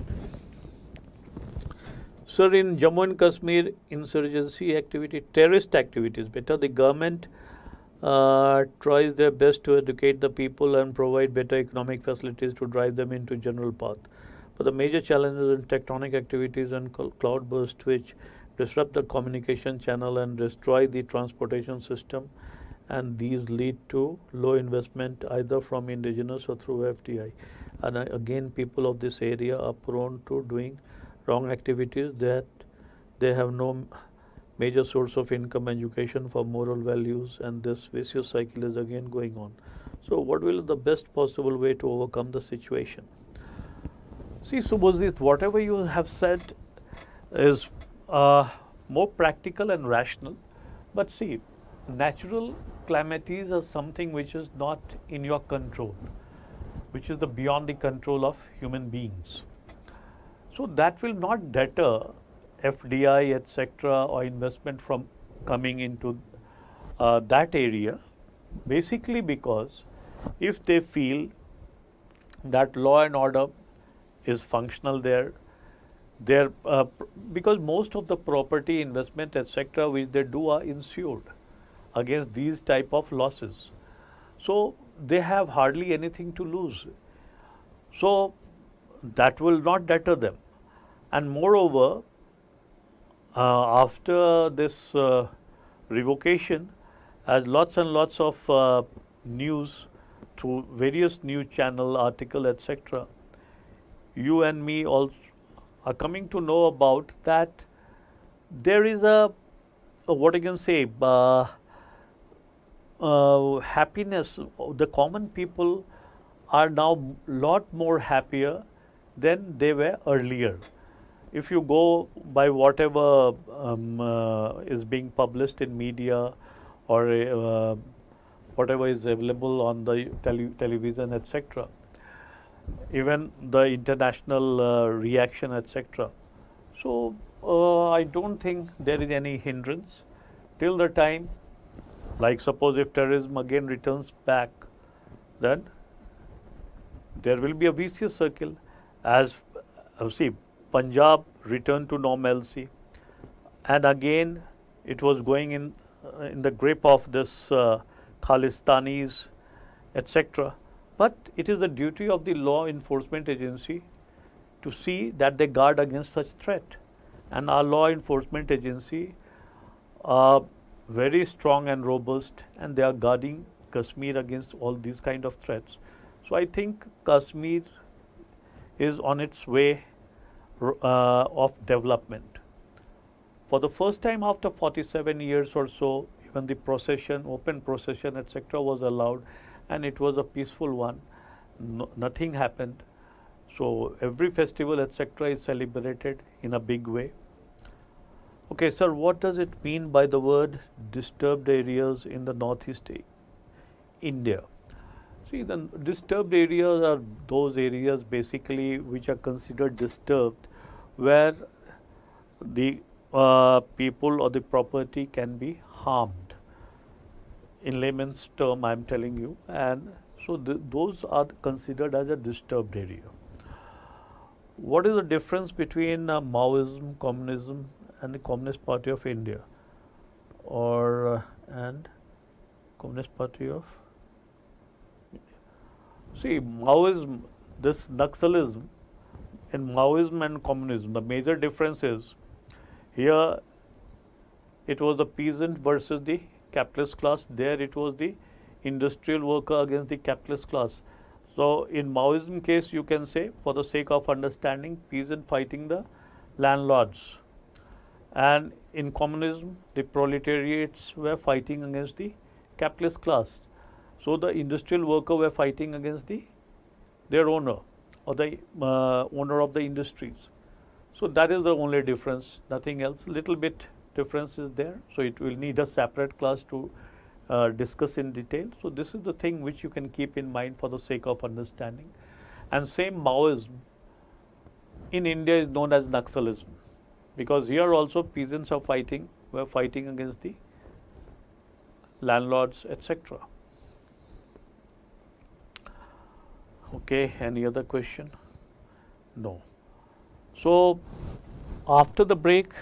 Sir, in Jammu and Kashmir insurgency activity, terrorist activities, better the government tries their best to educate the people and provide better economic facilities to drive them into general path. But the major challenges in tectonic activities and cloud bursts which disrupt the communication channel and destroy the transportation system, and these lead to low investment either from indigenous or through FDI. And again, people of this area are prone to doing wrong activities, that they have no major source of income, education for moral values, and this vicious cycle is again going on. So what will be the best possible way to overcome the situation? See, Subhajit, whatever you have said is more practical and rational. But see, natural calamities are something which is not in your control, which is beyond the control of human beings. So that will not deter FDI, etc., or investment from coming into that area, basically because if they feel that law and order is functional there, because most of the property investment, etc., which they do are insured against these type of losses. So they have hardly anything to lose. So that will not deter them. And moreover, after this revocation, as lots and lots of news through various news channel, article, etc., you and me also are coming to know about that there is a what you can say, happiness. The common people are now lot more happier than they were earlier. If you go by whatever is being published in media or whatever is available on the television, etc., even the international reaction, etc. So I don't think there is any hindrance till the time, like suppose if terrorism again returns back, then there will be a vicious circle. As see, Punjab returned to normalcy, and again it was going in the grip of this Khalistanis, etc. But it is the duty of the law enforcement agency to see that they guard against such threat. And our law enforcement agency are very strong and robust, and they are guarding Kashmir against all these kind of threats. So I think Kashmir is on its way of development. For the first time after 47 years or so, even the procession, open procession, etc., was allowed, and it was a peaceful one. Nothing happened. So every festival, etc., is celebrated in a big way. Okay, sir, what does it mean by the word disturbed areas in the northeast India? See, the disturbed areas are those areas basically which are considered disturbed, where the people or the property can be harmed. In layman's term, I am telling you, and so those are considered as a disturbed area. What is the difference between Maoism, communism, and the Communist Party of India, or and Communist Party of? See, Maoism, this Naxalism, in Maoism and communism, the major difference is here it was the peasant versus the capitalist class. There it was the industrial worker against the capitalist class. So in Maoism case, you can say, for the sake of understanding, peasant fighting the landlords, and in communism the proletariats were fighting against the capitalist class. So the industrial worker were fighting against their owner, or the owner of the industries. So that is the only difference, nothing else. Little bit difference is there, so it will need a separate class to discuss in detail. So this is the thing which you can keep in mind for the sake of understanding. And same Maoism in India is known as Naxalism, because here also peasants are were fighting against the landlords, etc. Okay, any other question? No. So after the break,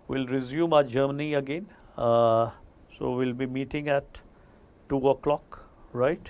we'll resume our journey again. So we'll be meeting at 2 o'clock, right?